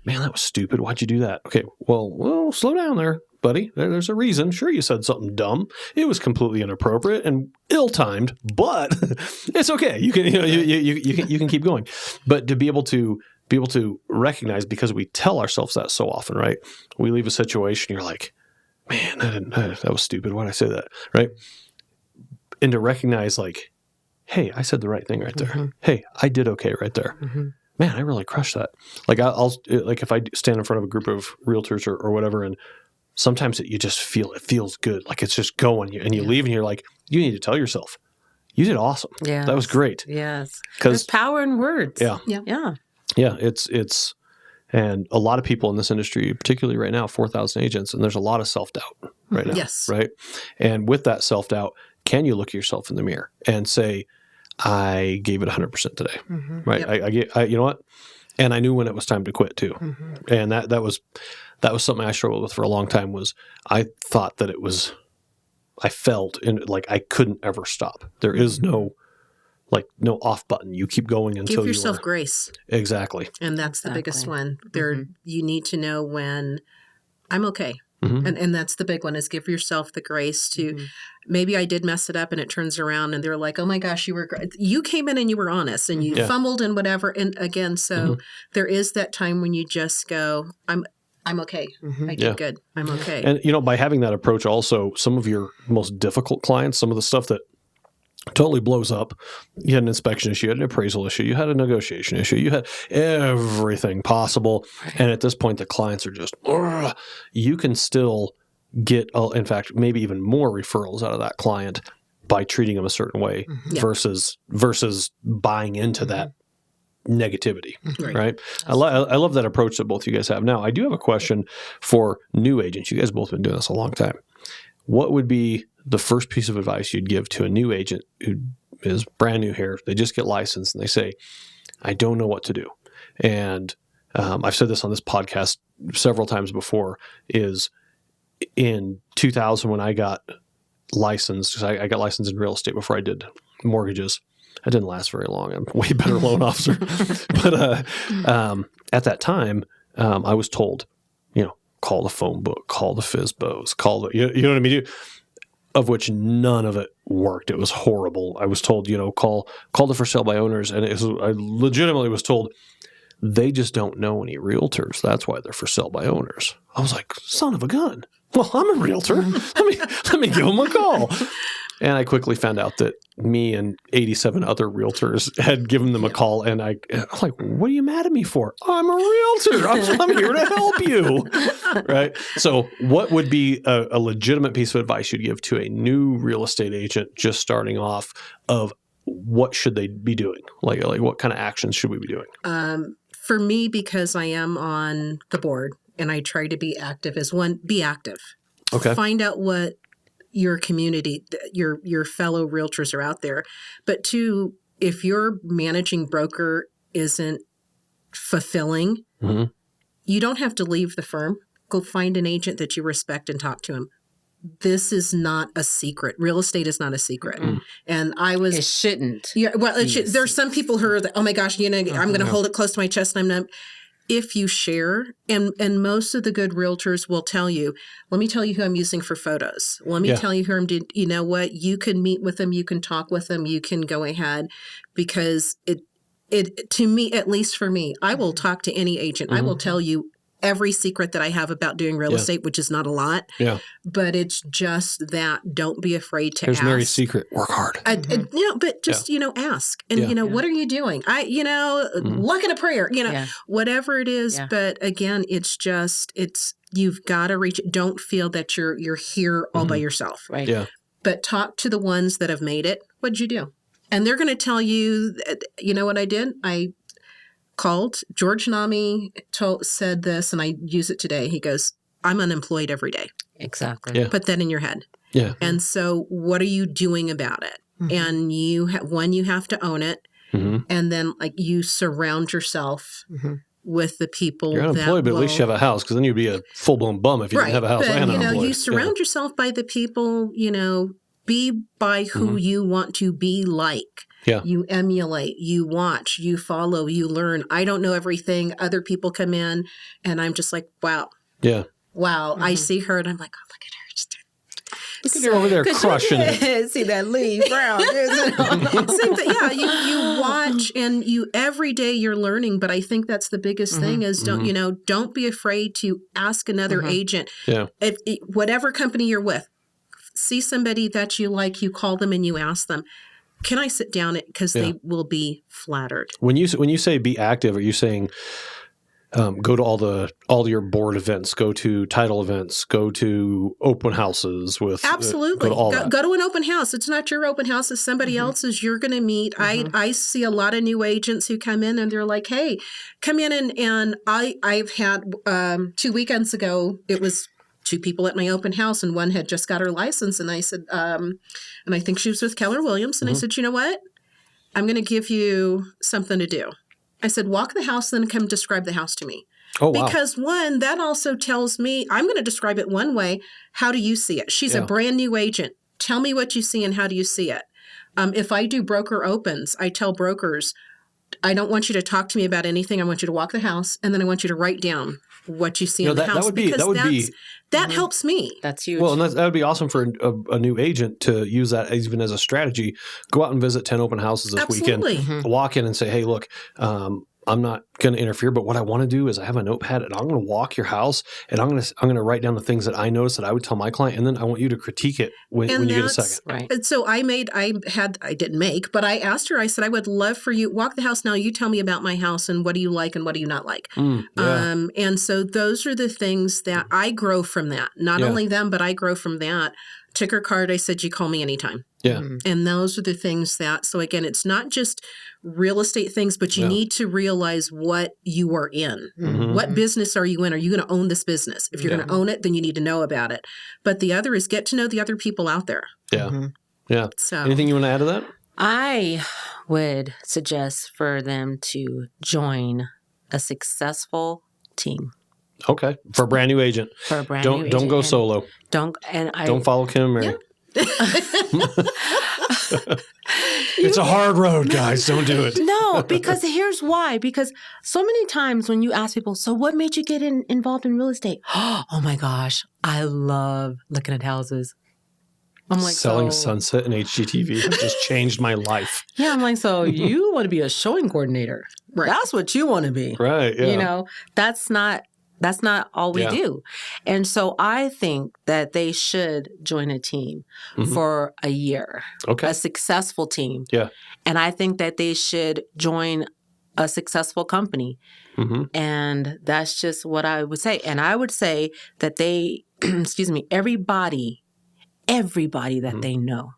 man, that was stupid, why'd you do that? Okay, well, slow down there, buddy. There's a reason. Sure, you said something dumb. It was completely inappropriate and ill-timed, but it's okay. You can you can keep going. But to be able to recognize, because we tell ourselves that so often, right? We leave a situation, you're like, man, that was stupid. Why'd I say that? Right? And to recognize, like, hey, I said the right thing right there. Hey, I did okay right there. Man, I really crushed that. Like, I'll like, if I stand in front of a group of realtors or whatever, and sometimes you just feel, it feels good. Like, it's just going, and you leave and you're like, you need to tell yourself, you did awesome. Yeah. That was great. Yes. There's power in words. Yeah. Yeah. Yeah. It's, and a lot of people in this industry, particularly right now, 4,000 agents, and there's a lot of self-doubt right now. Yes. Right. And with that self-doubt, can you look at yourself in the mirror and say, I gave it 100% today. Right. Yep. I you know what? And I knew when it was time to quit too. And that was something I struggled with for a long time. Was I thought that I felt like I couldn't ever stop. There is no off button. You keep going until give yourself grace. Exactly. And that's the biggest one. You need to know when I'm okay. And that's the big one, is give yourself the grace to, maybe I did mess it up and it turns around and they're like, oh my gosh, you came in and you were honest and you fumbled and whatever. And again, so there is that time when you just go, I'm okay. I did good. I'm okay. And, by having that approach also, some of your most difficult clients, some of the stuff that totally blows up, you had an inspection issue, you had an appraisal issue, you had a negotiation issue, you had everything possible. And at this point, the clients are just, you can still get, in fact, maybe even more referrals out of that client by treating them a certain way versus buying into that negativity, right? I love that approach that both you guys have. Now, I do have a question for new agents. You guys both been doing this a long time. What would be the first piece of advice you'd give to a new agent who is brand new here? They just get licensed and they say, I don't know what to do. And I've said this on this podcast several times before, is in 2000 when I got licensed, because I got licensed in real estate before I did mortgages. I didn't last very long. I'm a way better loan officer. But at that time, I was told, call the phone book, call the FSBOs, call the, you know what I mean? Of which none of it worked. It was horrible. I was told, call the for sale by owners. And I legitimately was told, they just don't know any realtors. That's why they're for sale by owners. I was like, son of a gun. Well, I'm a realtor. Let me give them a call. And I quickly found out that me and 87 other realtors had given them a call. And I'm like, what are you mad at me for? I'm a realtor. I'm here to help you. Right. So what would be a legitimate piece of advice you'd give to a new real estate agent just starting off of what should they be doing? Like what kind of actions should we be doing? For me, because I am on the board and I try to be active as one, be active. Okay. Find out what your community, your fellow realtors are out there. But two, if your managing broker isn't fulfilling, you don't have to leave the firm. Go find an agent that you respect and talk to him. This is not a secret. Real estate is not a secret. And it shouldn't. Yeah. Well, there's some people who are like, oh my gosh, I'm going to hold it close to my chest. And I'm not. If you share, and most of the good realtors will tell you, let me tell you who I'm using for photos. Let me tell you who I'm doing. You know what? You can meet with them. You can talk with them. You can go ahead, because it to me, at least for me, I will talk to any agent. I will tell you every secret that I have about doing real estate, which is not a lot. Yeah. But it's just that don't be afraid to ask. Here's Mary's secret. Work hard. But just, ask. And, what are you doing? Luck and a prayer, whatever it is. Yeah. But again, you've got to reach it. Don't feel that you're here all by yourself. Right. Yeah. But talk to the ones that have made it. What'd you do? And they're going to tell you, you know what I did? I called. George Nami said this, and I use it today. He goes, I'm unemployed every day. Exactly. Yeah. Put that in your head. Yeah. And so what are you doing about it? And you have to own it. And then you surround yourself with the people. You're unemployed, but at least you have a house, because then you'd be a full-blown bum if you didn't have a house and unemployed. You surround yourself by the people, be by who you want to be like. Yeah. You emulate, you watch, you follow, you learn. I don't know everything. Other people come in and I'm just like, wow. Yeah. Wow. I see her and I'm like, oh, look at her. Look at her over there crushing it. See that Lee Brown. Same thing. Yeah. You watch and every day you're learning. But I think that's the biggest thing is don't be afraid to ask another agent. Yeah. Whatever company you're with, see somebody that you like, you call them and you ask them, can I sit down? Because they will be flattered. When you say be active, are you saying go to all your board events, go to title events, go to open houses with absolutely go to an open house. It's not your open house; it's somebody else's. You're going to meet. I see a lot of new agents who come in and they're like, "Hey, come in and I've had 2 weekends ago. It was 2 people at my open house, and one had just got her license. And I said, and I think she was with Keller Williams. And I said, you know what? I'm going to give you something to do. I said, walk the house, then come describe the house to me. Oh, wow. Because one, that also tells me, I'm going to describe it one way. How do you see it? She's a brand new agent. Tell me what you see and how do you see it? If I do broker opens, I tell brokers, I don't want you to talk to me about anything. I want you to walk the house, and then I want you to write down what you see in the house. That helps me. That's huge. Well, and that would be awesome for a new agent to use that even as a strategy. Go out and visit 10 open houses this weekend. Walk in and say, hey, look, I'm not going to interfere, but what I want to do is I have a notepad and I'm going to walk your house and I'm going to write down the things that I noticed that I would tell my client, and then I want you to critique it when you get a second. Right. And so I asked her, I said, I would love for you, walk the house now, you tell me about my house and what do you like and what do you not like? And so those are the things that I grow from that. Not only them, but I grow from that. Ticker card, I said, you call me anytime. Yeah. And those are the things so again, it's not just real estate things, but you need to realize what you are in. What business are you in? Are you going to own this business? If you're going to own it, then you need to know about it. But the other is get to know the other people out there. Yeah. Yeah. So, anything you want to add to that? I would suggest for them to join a successful team. Okay. For a brand new agent. Don't go solo. Don't follow Kim and Mary. Yeah. It's a hard road, guys. Don't do it. No, because here's why. Because so many times when you ask people, so what made you get involved in real estate? Oh my gosh, I love looking at houses. I'm like, selling Sunset and HGTV have just changed my life. Yeah, I'm like, so you want to be a showing coordinator. Right. That's what you want to be. Right, yeah. You know, that's not all we do. And so I think that they should join a team for a year. Okay. A successful team. Yeah. And I think that they should join a successful company. And that's just what I would say. And I would say that they, everybody that they know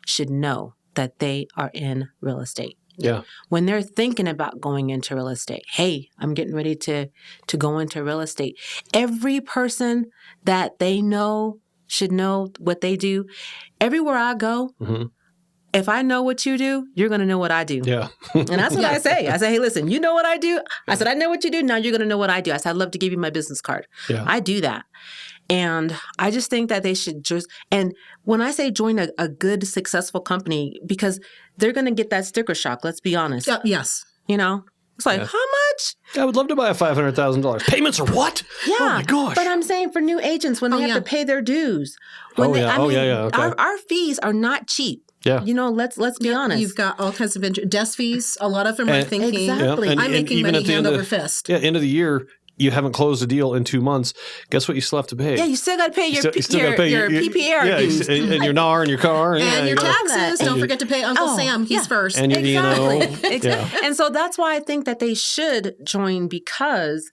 should know that they are in real estate. Yeah. When they're thinking about going into real estate, hey, I'm getting ready to go into real estate. Every person that they know should know what they do. Everywhere I go, if I know what you do, you're going to know what I do. Yeah. And that's what I say. I say, hey, listen, you know what I do? I said, I know what you do. Now you're going to know what I do. I said, I'd love to give you my business card. Yeah. I do that. And I just think that they should and when I say join a good, successful company, because they're going to get that sticker shock, let's be honest. Yes. You know, it's like, how much? I would love to buy a $500,000. Payments are what? Yeah. Oh my gosh. But I'm saying for new agents, when they have to pay their dues. Okay. Our fees are not cheap. Yeah. You know, let's be honest. You've got all kinds of desk fees. A lot of them are thinking, exactly. I'm making money hand over fist. Yeah, end of the year, you haven't closed a deal in 2 months. Guess what you still have to pay? Yeah, you still got to pay your PPR dues. And your NAR and your car. And your taxes. Don't forget to pay Uncle Sam. He's first. And your Exactly. Yeah. And so that's why I think that they should join, because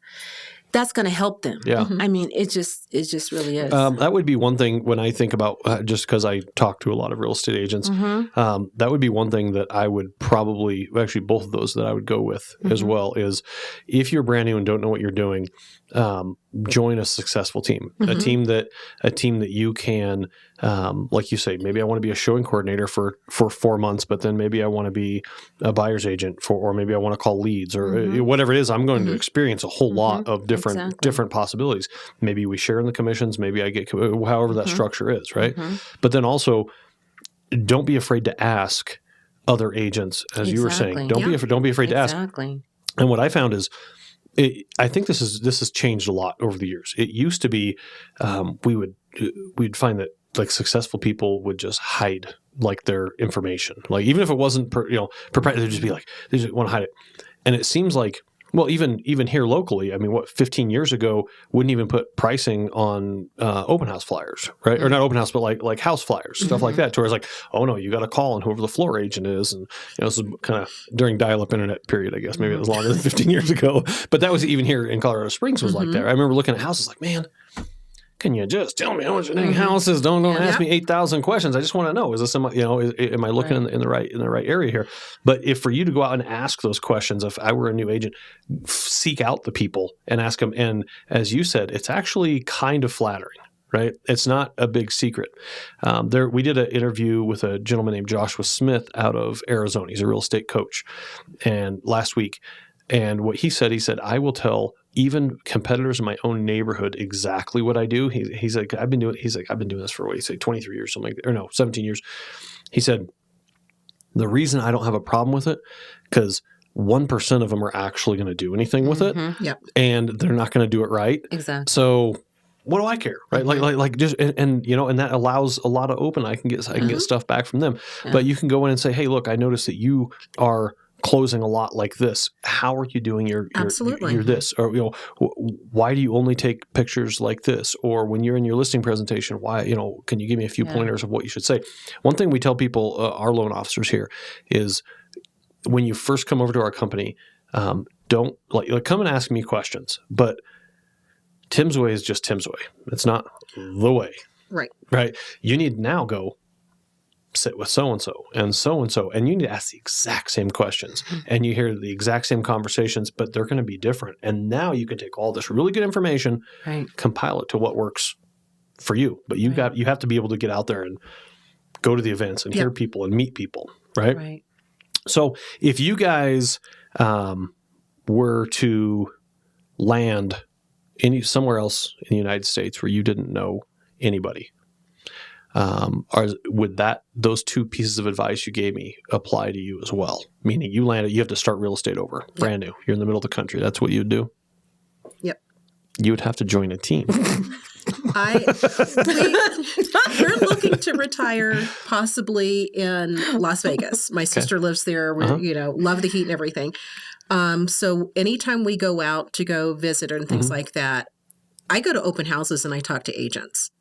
that's going to help them. Yeah. I mean, it just really is. That would be one thing when I think about, just because I talk to a lot of real estate agents, that would be one thing that I would probably, actually both of those that I would go with as well, is if you're brand new and don't know what you're doing, join a successful team, a team that you can, like you say, maybe I want to be a showing coordinator for 4 months, but then maybe I want to be a buyer's agent or maybe I want to call leads or whatever it is. I'm going to experience a whole lot of different possibilities. Maybe we share in the commissions, maybe I get, however that structure is, right? But then also, don't be afraid to ask other agents, as you were saying. Don't be afraid to ask. And what I found is, I think this has changed a lot over the years. It used to be we'd find that like successful people would just hide like their information, like even if it wasn't proprietary, they'd just be like they just want to hide it. And it seems like, well, even here locally, I mean, 15 years ago wouldn't even put pricing on open house flyers, right? Or not open house, but like house flyers, stuff like that. To where it's like, oh no, you got to call on whoever the floor agent is, and this is kind of during dial-up internet period, I guess. Maybe it was longer than 15 years ago, but that was even here in Colorado Springs was like that. I remember looking at houses like, man, can you just tell me how much your dang house is? Don't ask me 8,000 questions. I just want to know, is this, am I looking in the right area here? But if for you to go out and ask those questions, if I were a new agent, seek out the people and ask them. And as you said, it's actually kind of flattering, right? It's not a big secret. We did an interview with a gentleman named Joshua Smith out of Arizona. He's a real estate coach, and last week. And what he said, I will tell even competitors in my own neighborhood exactly what I do. He's like, I've been doing this for 23 years, something like that, or no, 17 years. He said, the reason I don't have a problem with it, because 1% of them are actually going to do anything with it. And they're not going to do it right. Exactly. So what do I care? Right. Like just, and that allows a lot of open. I can get stuff back from them, but you can go in and say, hey, look, I noticed that you are closing a lot like this. How are you doing your this? Or why do you only take pictures like this? Or when you're in your listing presentation, why can you give me a few pointers of what you should say? One thing we tell people, our loan officers here, is when you first come over to our company, don't come and ask me questions. But Tim's way is just Tim's way. It's not the way. Right. You need to now go sit with so-and-so and so-and-so, and you need to ask the exact same questions, and you hear the exact same conversations, but they're going to be different. And now you can take all this really good information, compile it to what works for you. But you have to be able to get out there and go to the events and hear people and meet people, right? So if you guys were to land somewhere else in the United States where you didn't know anybody, would those two pieces of advice you gave me apply to you as well? Meaning you landed, you have to start real estate over, brand new. You're in the middle of the country. That's what you would do? Yep. You would have to join a team. We're looking to retire possibly in Las Vegas. My sister lives there. We, love the heat and everything. So anytime we go out to go visit and things like that, I go to open houses and I talk to agents.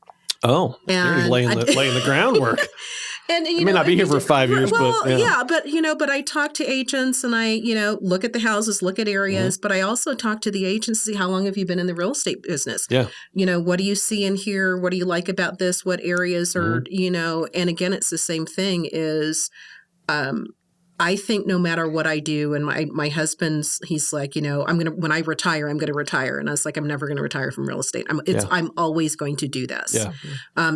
Oh, you're laying the groundwork. And I may not be here for 5 years, but I talk to agents and I, look at the houses, look at areas, but I also talk to the agents to see how long have you been in the real estate business? Yeah. What do you see in here? What do you like about this? What areas are, and again, it's the same thing is, I think no matter what I do, and my husband's, he's like, when I retire, I'm going to retire. And I was like, I'm never going to retire from real estate. I'm always going to do this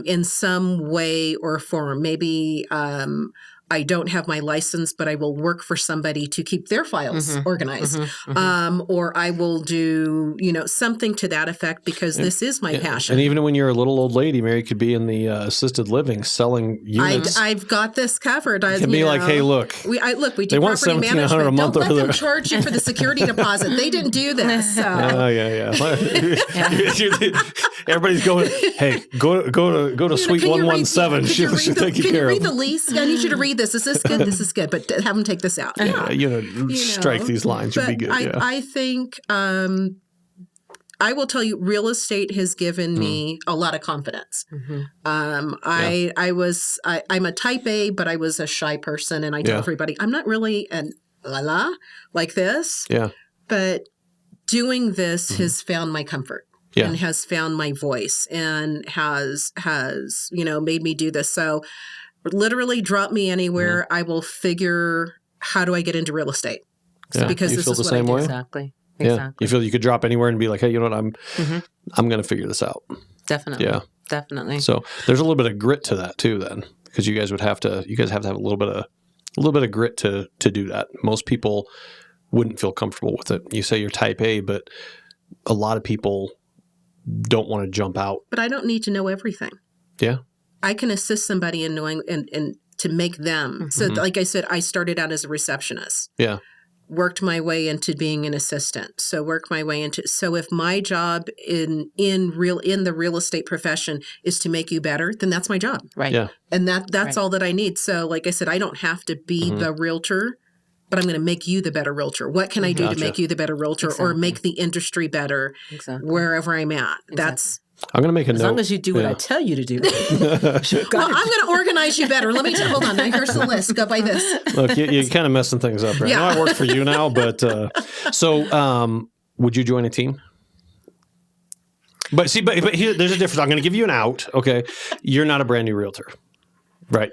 in some way or form. Maybe I don't have my license, but I will work for somebody to keep their files organized. Or I will do, something to that effect because this is my passion. And even when you're a little old lady, Mary could be in the assisted living selling units. I've got this covered. It can be like, hey, look. We do they want property management. $1,700 a month Don't over let there. them charge you for the security deposit. They didn't do this. So. Everybody's going, hey, go to suite 117. She'll take you care of. Can you read the lease? I need you to read this. Is this good? This is good, but have them take this out. Strike these lines. You'll be good. I think I will tell you, real estate has given me a lot of confidence. I'm a type A, but I was a shy person, and I tell everybody I'm not really an like this. Yeah. But doing this has found my comfort. And has found my voice and has made me do this. So literally drop me anywhere. I will figure how do I get into real estate. Because this is what I do. Exactly. Yeah. You feel you could drop anywhere and be like, hey, you know what? I'm going to figure this out. Definitely. Yeah. Definitely. So there's a little bit of grit to that too, then, because you guys have to have a little bit of grit to do that. Most people wouldn't feel comfortable with it. You say you're type A, but a lot of people don't want to jump out. But I don't need to know everything. Yeah. I can assist somebody in knowing and to make them. So like I said, I started out as a receptionist. Yeah. Worked my way into being an assistant. So if my job in the real estate profession is to make you better, then that's my job. Right. Yeah. And that's all that I need. So like I said, I don't have to be the realtor, but I'm going to make you the better realtor. What can I do to make you the better realtor or make the industry better wherever I'm at? That's I'm going to make a note. As long as you do what I tell you to do. Well, I'm going to organize you better. Let me hold on. Here's the list. Go by this. Look, you're kind of messing things up right now. I work for you now, but would you join a team? But here, there's a difference. I'm going to give you an out. Okay. You're not a brand new realtor. Right.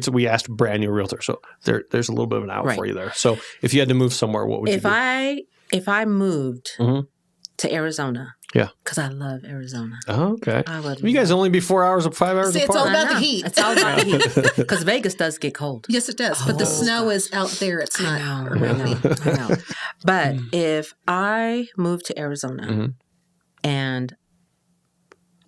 We asked brand new realtor. So there's a little bit of an out for you there. So if you had to move somewhere, what would you do? If I moved to Arizona. Yeah. Because I love Arizona. Oh, okay. You guys only be 4 hours or 5 hours apart. It's all about the heat. It's all about the heat. Because Vegas does get cold. Yes, it does. But the snow is out there. It's not. I know. But if I moved to Arizona and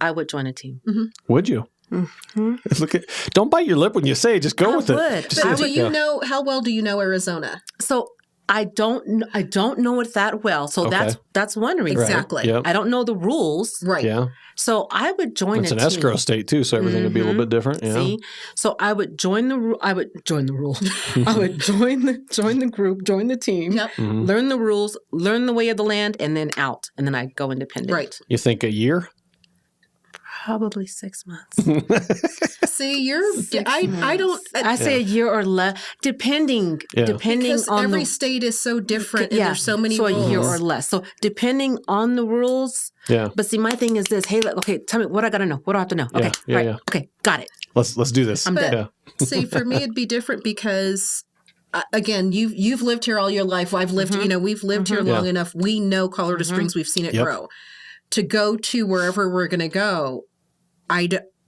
I would join a team. Would you? Look don't bite your lip when you say it. Just go with it. But how well do you know Arizona? So I don't know it that well. So that's one reason. Exactly. Yep. I don't know the rules. Right. Yeah. So I would join it's an escrow state too, so everything would be a little bit different. Yeah. See? So I would join the rule. I would join the group, join the team, learn the rules, learn the way of the land, and then out. And then I'd go independent. Right. You think a year? Probably 6 months. See, I say a year or less, depending because on every state is so different, and there's so many rules. A year or less. So depending on the rules. Yeah. But see, my thing is this. Hey, tell me what I gotta know. What do I have to know? Okay. Okay. Got it. Let's do this. I'm dead. See, for me, it'd be different because. Again, you've lived here all your life. I've lived. We've lived here long enough. We know Colorado Springs. We've seen it grow. To go to wherever we're going to go,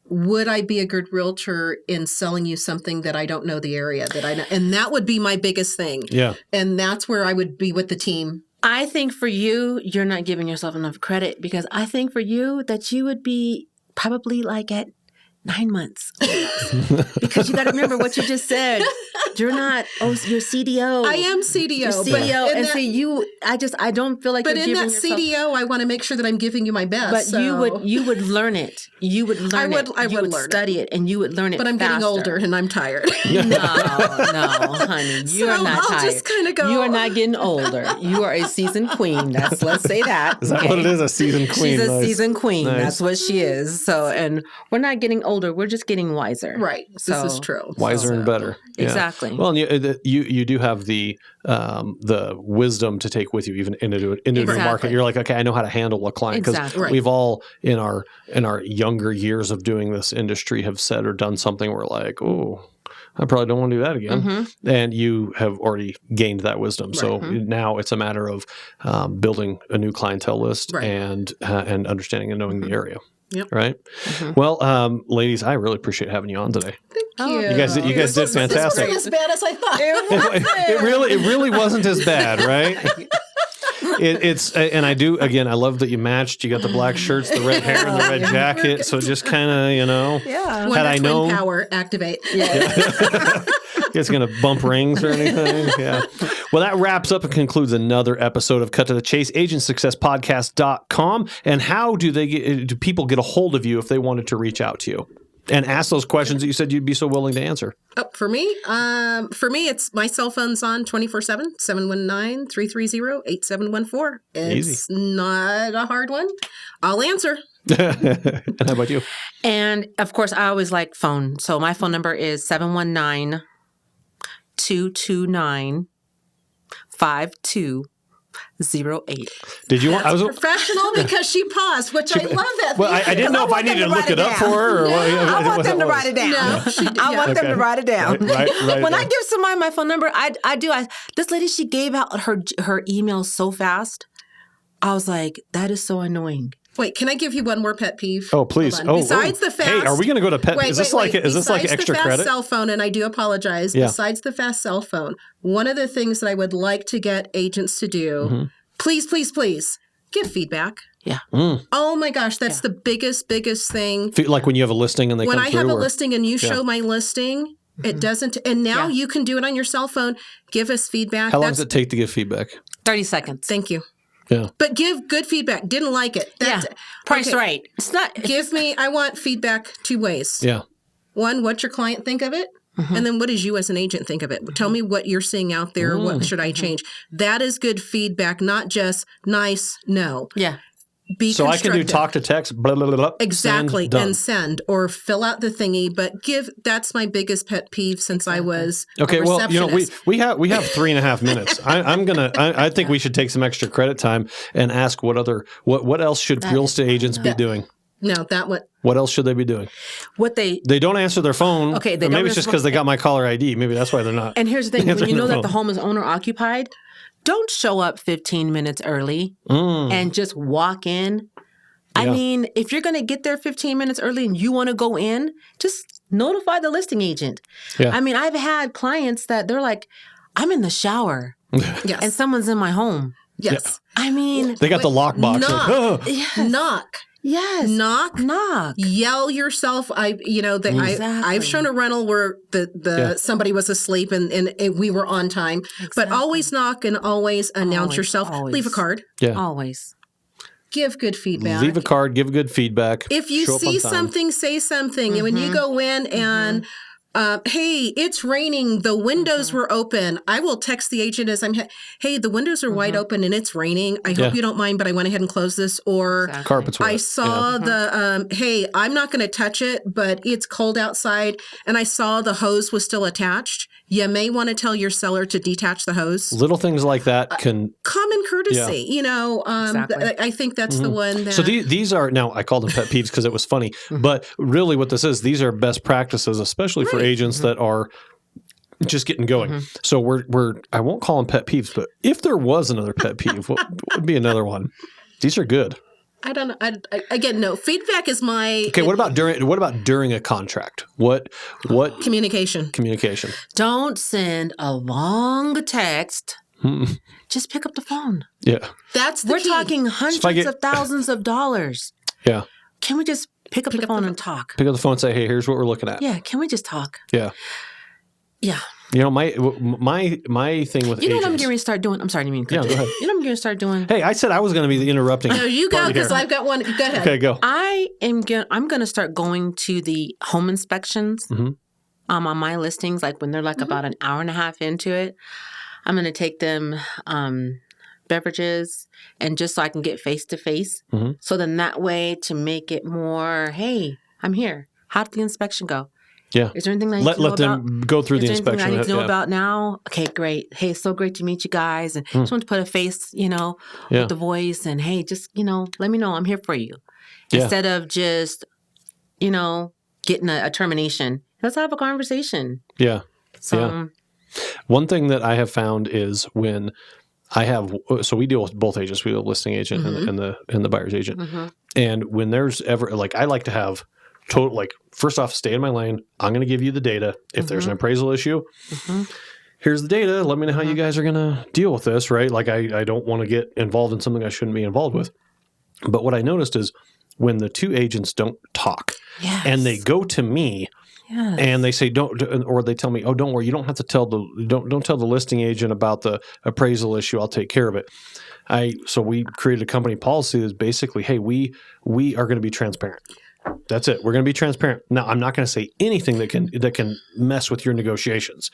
would I be a good realtor in selling you something that I don't know the area that I know? And that would be my biggest thing. Yeah. And that's where I would be with the team. I think for you, you're not giving yourself enough credit because I think for you that you would be probably like at 9 months. Because you got to remember what you just said. You're not. Oh, you're CDO. I am CDO. You're CDO, and so I don't feel like. But you're in giving that yourself, CDO, I want to make sure that I'm giving you my best. But so. you would learn it. You would learn it. I would learn study it, and you would learn it. But I'm faster. getting older, and I'm tired. No, honey, you are not I'll tired. just kind of go. You are not getting older. You are a seasoned queen. Let's say that. Is that what it is? A seasoned queen. She's a seasoned queen. Nice. That's what she is. So, and we're not getting older. We're just getting wiser. Right. So, this is true. Wiser and better. Yeah. Exactly. Well, and you do have the wisdom to take with you even into a new market. You're like, okay, I know how to handle a client because we've all in our younger years of doing this industry have said or done something where like, oh, I probably don't want to do that again. And you have already gained that wisdom. Right. So now it's a matter of building a new clientele list and understanding and knowing the area. Yep. Right. Well, ladies, I really appreciate having you on today. Thank you. You guys did fantastic. This wasn't as bad as I thought. It really wasn't as bad, right? It's and I do again. I love that you matched. You got the black shirts, the red hair, and the red jacket. So just kind of, had I known, power activate. It's going to bump rings or anything. Yeah. Well, that wraps up and concludes another episode of Cut to the Chase. AgentSuccessPodcast.com. And how do people get a hold of you if they wanted to reach out to you and ask those questions that you said you'd be so willing to answer? For me, it's my cell phone's on 24/7, 719-330-8714. It's not a hard one. I'll answer. And how about you? And of course, I always like phone. So my phone number is 719-229-5208. Did you want? I was professional because she paused, which I love that. Well, I didn't know if I needed to look it up for her. Or I want them to write it down. I want them to write it down. When I give somebody my phone number, I do. This lady, she gave out her email so fast. I was like, that is so annoying. Wait, can I give you one more pet peeve? Oh, please. Besides the fast... Hey, are we going to go to pet peeve? Is this like extra fast credit? Cell phone, and I do apologize. Yeah. Besides the fast cell phone, one of the things that I would like to get agents to do, please, give feedback. Yeah. Oh my gosh, that's the biggest thing. Like when you have a listing and they come through? When I have a listing and you show my listing, it doesn't... And now you can do it on your cell phone. Give us feedback. How long does it take to give feedback? 30 seconds. Thank you. Yeah. But give good feedback. Didn't like it. Price right. It's not. I want feedback two ways. Yeah. One, what's your client think of it? And then what does you as an agent think of it? Tell me what you're seeing out there. What should I change? That is good feedback, not just nice, no. Yeah. Be so I can do talk to text, blah, blah, blah, blah, exactly, and send or fill out the thingy. But that's my biggest pet peeve since I was okay. A well, we have 3.5 minutes. I think we should take some extra credit time and ask what else should real estate agents be doing? No, what else should they be doing? They don't answer their phone. Okay, maybe it's just because they got my caller ID. Maybe that's why they're not. And here's the thing: when you know that the home is owner occupied, don't show up 15 minutes early and just walk in. I mean, if you're going to get there 15 minutes early and you want to go in, just notify the listing agent. Yeah. I mean, I've had clients that they're like, I'm in the shower and someone's in my home. Yes. Yeah. I mean, they got the lockbox. Knock. Yes. Knock. Yell yourself. I've shown a rental where somebody was asleep and we were on time. Exactly. But always knock and always announce yourself. Always. Leave a card. Yeah. Always. Give good feedback. Leave a card. Give good feedback. If you see something, say something. And when you go in and hey, it's raining. The windows were open. I will text the agent as I'm, hey, the windows are wide open and it's raining. I hope you don't mind, but I went ahead and closed this. Or carpet's wet. I saw the, hey, I'm not going to touch it, but it's cold outside. And I saw the hose was still attached. You may want to tell your seller to detach the hose. Little things like that can... common courtesy, exactly. I think that's the one that... So these are, now I call them pet peeves because it was funny, but really what this is, these are best practices, especially for agents that are just getting going. So I won't call them pet peeves, but if there was another pet peeve, what would be another one? These are good. I don't know. Again, no. Feedback is my... Okay, what about during a contract? What Communication. Don't send a long text. Just pick up the phone. Yeah. That's the key. We're talking hundreds of thousands of dollars. Yeah. Can we just pick up the phone and talk? Pick up the phone and say, hey, here's what we're looking at. Yeah. Can we just talk? Yeah. Yeah. You know, my thing with you know agents, what I'm going to start doing? I'm sorry, I didn't mean to cut go ahead. You know what I'm going to start doing? Hey, I said I was going to be the interrupting. No, you go because I've got one. Go ahead. Okay, go. I'm going to start going to the home inspections on my listings, like when they're like about an hour and a half into it. I'm going to take them beverages and just so I can get face to face. So then that way to make it more, hey, I'm here. How did the inspection go? Yeah. Is there anything I need to know let them about? go through Is the there inspection. anything I need to know about now? Okay, great. Hey, it's so great to meet you guys. And just want to put a face, with the voice. And hey, just, let me know. I'm here for you. Yeah. Instead of just, getting a termination. Let's have a conversation. Yeah. So, one thing that I have found is when I have, so we deal with both agents. We have a listing agent and the buyer's agent. And when there's ever, like, I like to have total, like, first off, stay in my lane. I'm going to give you the data. If there's an appraisal issue, here's the data. Let me know how you guys are going to deal with this, right? Like, I don't want to get involved in something I shouldn't be involved with. But what I noticed is when the two agents don't talk and they go to me and they say, or they tell me, oh, don't worry. You don't have to tell don't tell the listing agent about the appraisal issue. I'll take care of it. So we created a company policy that's basically, hey, we are going to be transparent. That's it. We're going to be transparent. Now, I'm not going to say anything that can mess with your negotiations.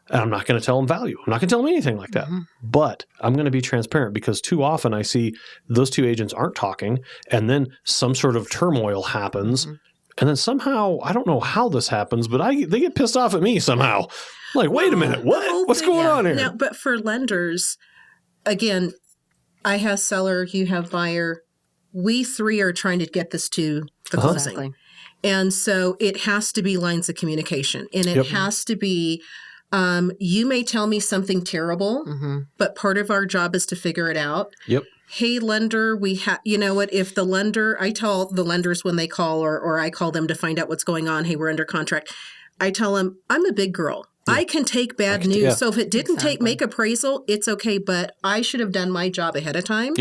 And I'm not going to tell them value. I'm not going to tell them anything like that. But I'm going to be transparent because too often I see those two agents aren't talking and then some sort of turmoil happens. And then somehow, I don't know how this happens, but they get pissed off at me somehow. Like, wait a minute. What's going on here? Now, but for lenders, again, I have seller, you have buyer. We three are trying to get this to the closing. Exactly. And so it has to be lines of communication. And it has to be, you may tell me something terrible, but part of our job is to figure it out. Yep. Hey, lender, you know what? If the lender, I tell the lenders when they call or I call them to find out what's going on. Hey, we're under contract. I tell them, I'm a big girl. I can take bad news. So if it didn't make appraisal, it's okay. But I should have done my job ahead of time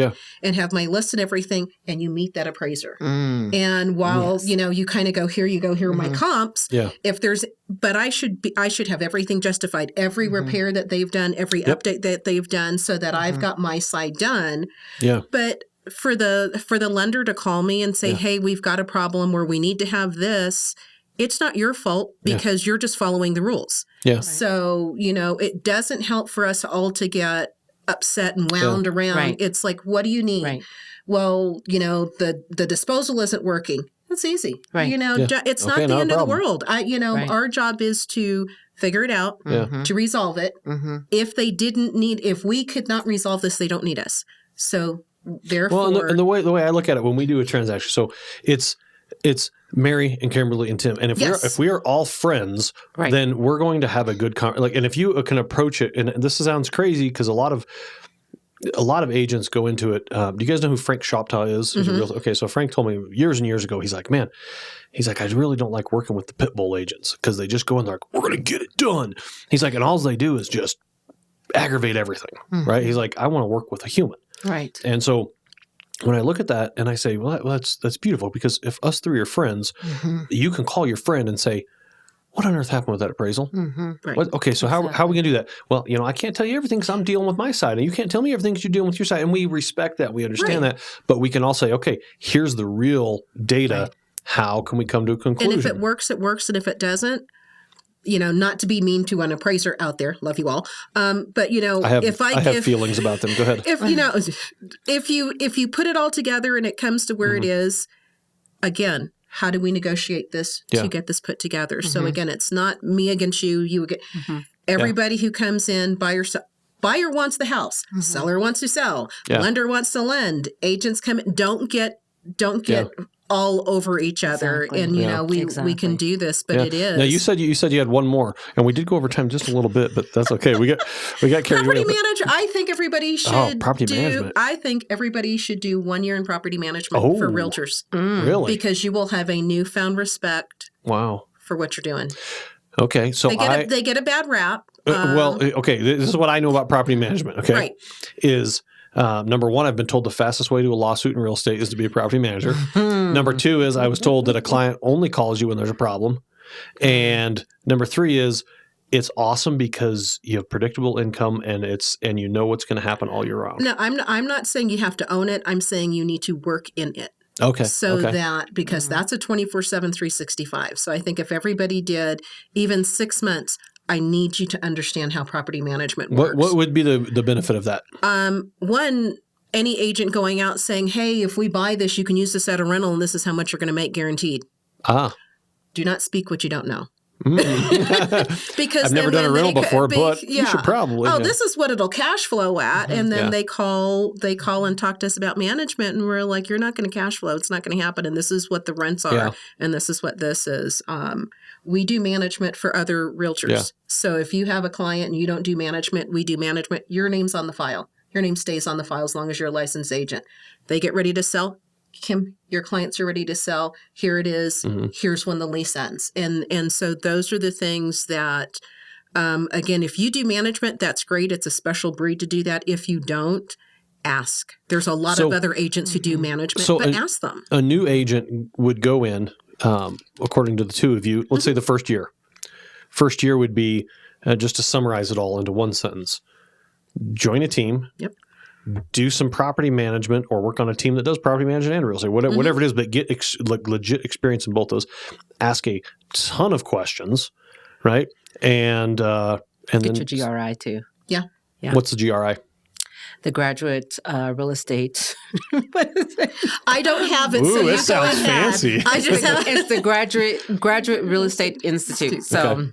and have my list and everything. And you meet that appraiser. And while, you kind of go, here are my comps. If there's, but I should have everything justified, every repair that they've done, every update that they've done so that I've got my side done. But for the lender to call me and say, hey, we've got a problem where we need to have this. It's not your fault because you're just following the rules. So, it doesn't help for us all to get upset and wound around. It's like, what do you need? Well, the disposal isn't working. It's easy. It's not the end of the world. Our job is to figure it out, to resolve it. If we could not resolve this, they don't need us. So therefore. And the way I look at it when we do a transaction, so it's Mary and Kimberly and Tim, and if we are all friends, then we're going to have a good and if you can approach it, and this sounds crazy because a lot of agents go into it. Do you guys know who Frank Shoptaw is? Okay, so Frank told me years and years ago. He's like, I really don't like working with the pit bull agents because they just go in there like, we're going to get it done. He's like, and all they do is just aggravate everything, right? He's like, I want to work with a human, right? And so. When I look at that and I say, well, that's beautiful because if us three are friends, you can call your friend and say, what on earth happened with that appraisal? Okay, so how are we going to do that? Well, I can't tell you everything because I'm dealing with my side, and you can't tell me everything because you're dealing with your side. And we respect that. We understand that. But we can all say, okay, here's the real data. How can we come to a conclusion? And if it works, it works. And if it doesn't, not to be mean to an appraiser out there, love you all. But I have feelings about them. Go ahead. If you put it all together and it comes to where it is, again, how do we negotiate this to get this put together? So again, it's not me against you. You again. Everybody who comes in, buyer wants the house, seller wants to sell, lender wants to lend. Agents come in. Don't get all over each other, and we can do this, but it is. Now you said you had one more, and we did go over time just a little bit, but that's okay. We got carried away. Property manager. I think everybody should management. I think everybody should do 1 year in property management for realtors. Really? Because you will have a newfound respect. Wow. For what you're doing. Okay, so they get a bad rap. Okay, this is what I know about property management. Okay, right. Is number one, I've been told the fastest way to a lawsuit in real estate is to be a property manager. Number two is I was told that a client only calls you when there's a problem. And number three is it's awesome because you have predictable income and you know what's going to happen all year round. No, I'm not saying you have to own it. I'm saying you need to work in it. Okay. That, because that's a 24/7, 365. So I think if everybody did even 6 months, I need you to understand how property management works. What would be the benefit of that? One, any agent going out saying, hey, if we buy this, you can use this at a rental and this is how much you're going to make guaranteed. Do not speak what you don't know. Because I've never done a rental before, but you should probably. This is what it'll cash flow at, and then they call and talk to us about management, and we're like, you're not going to cash flow. It's not going to happen, and this is what the rents are, and this is what this is. We do management for other realtors. Yeah. So if you have a client and you don't do management, we do management. Your name's on the file. Your name stays on the file as long as you're a licensed agent. They get ready to sell. Kim, your clients are ready to sell. Here it is. Here's when the lease ends. And so those are the things that, again, if you do management, that's great. It's a special breed to do that. If you don't, ask. There's a lot of other agents who do management, but ask them. A new agent would go in, according to the two of you, let's say the first year. First year would be, just to summarize it all into one sentence, join a team. Yep. Do some property management or work on a team that does property management and real estate, whatever it is, but get legit experience in both those. Ask a ton of questions, right? And get then your GRI too. Yeah. What's the GRI? The graduate real estate. What is it? I don't have it. Ooh, it sounds fancy. I just have it's the Graduate Real Estate Institute. So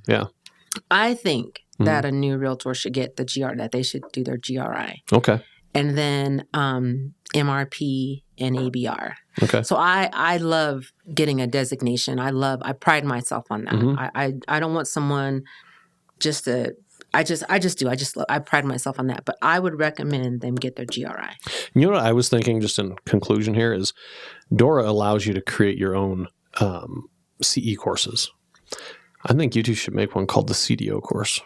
I think that a new realtor should get the GRI, that they should do their GRI. Okay. And then MRP and ABR. Okay. So I love getting a designation. I pride myself on that. I don't want someone just to. I pride myself on that. But I would recommend them get their GRI. You know what I was thinking, just in conclusion here, is Dora allows you to create your own CE courses. I think you two should make one called the CDO course.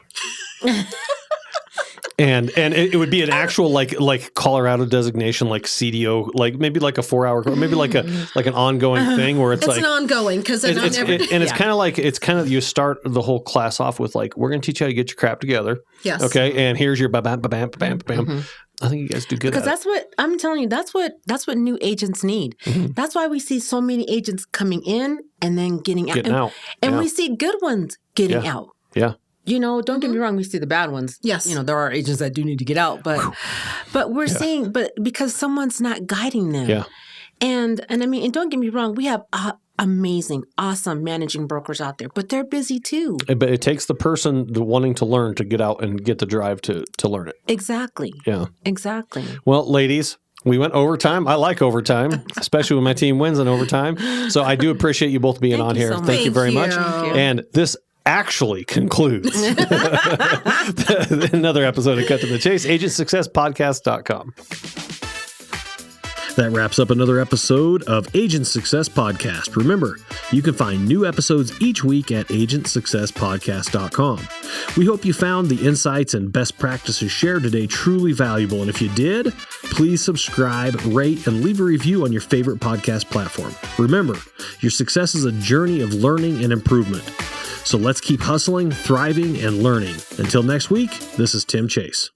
And it would be an actual like Colorado designation, like CDO, like maybe like a 4-hour, or maybe like an ongoing thing where it's like an ongoing, because it's kind of you start the whole class off with like, we're going to teach you how to get your crap together. Yes. Okay. And here's your bam. I think you guys do good. Because that's what I'm telling you. That's what new agents need. That's why we see so many agents coming in and then getting out. And we see good ones getting out. Yeah. You know, don't get me wrong, we see the bad ones. Yes. You know, there are agents that do need to get out, but we're seeing, but because someone's not guiding them. Yeah. And I mean, and don't get me wrong, we have amazing, awesome managing brokers out there, but they're busy too. But it takes the person wanting to learn to get out and get the drive to learn it. Exactly. Yeah. Exactly. Well, ladies, we went overtime. I like overtime, especially when my team wins in overtime. So I do appreciate you both being on here. So Thank you very much. Thank you. And this actually concludes another episode of Cut to the Chase, agentsuccesspodcast.com. That wraps up another episode of Agent Success Podcast. Remember, you can find new episodes each week at agentsuccesspodcast.com. We hope you found the insights and best practices shared today truly valuable. And if you did, please subscribe, rate, and leave a review on your favorite podcast platform. Remember, your success is a journey of learning and improvement. So let's keep hustling, thriving, and learning. Until next week, this is Tim Chase.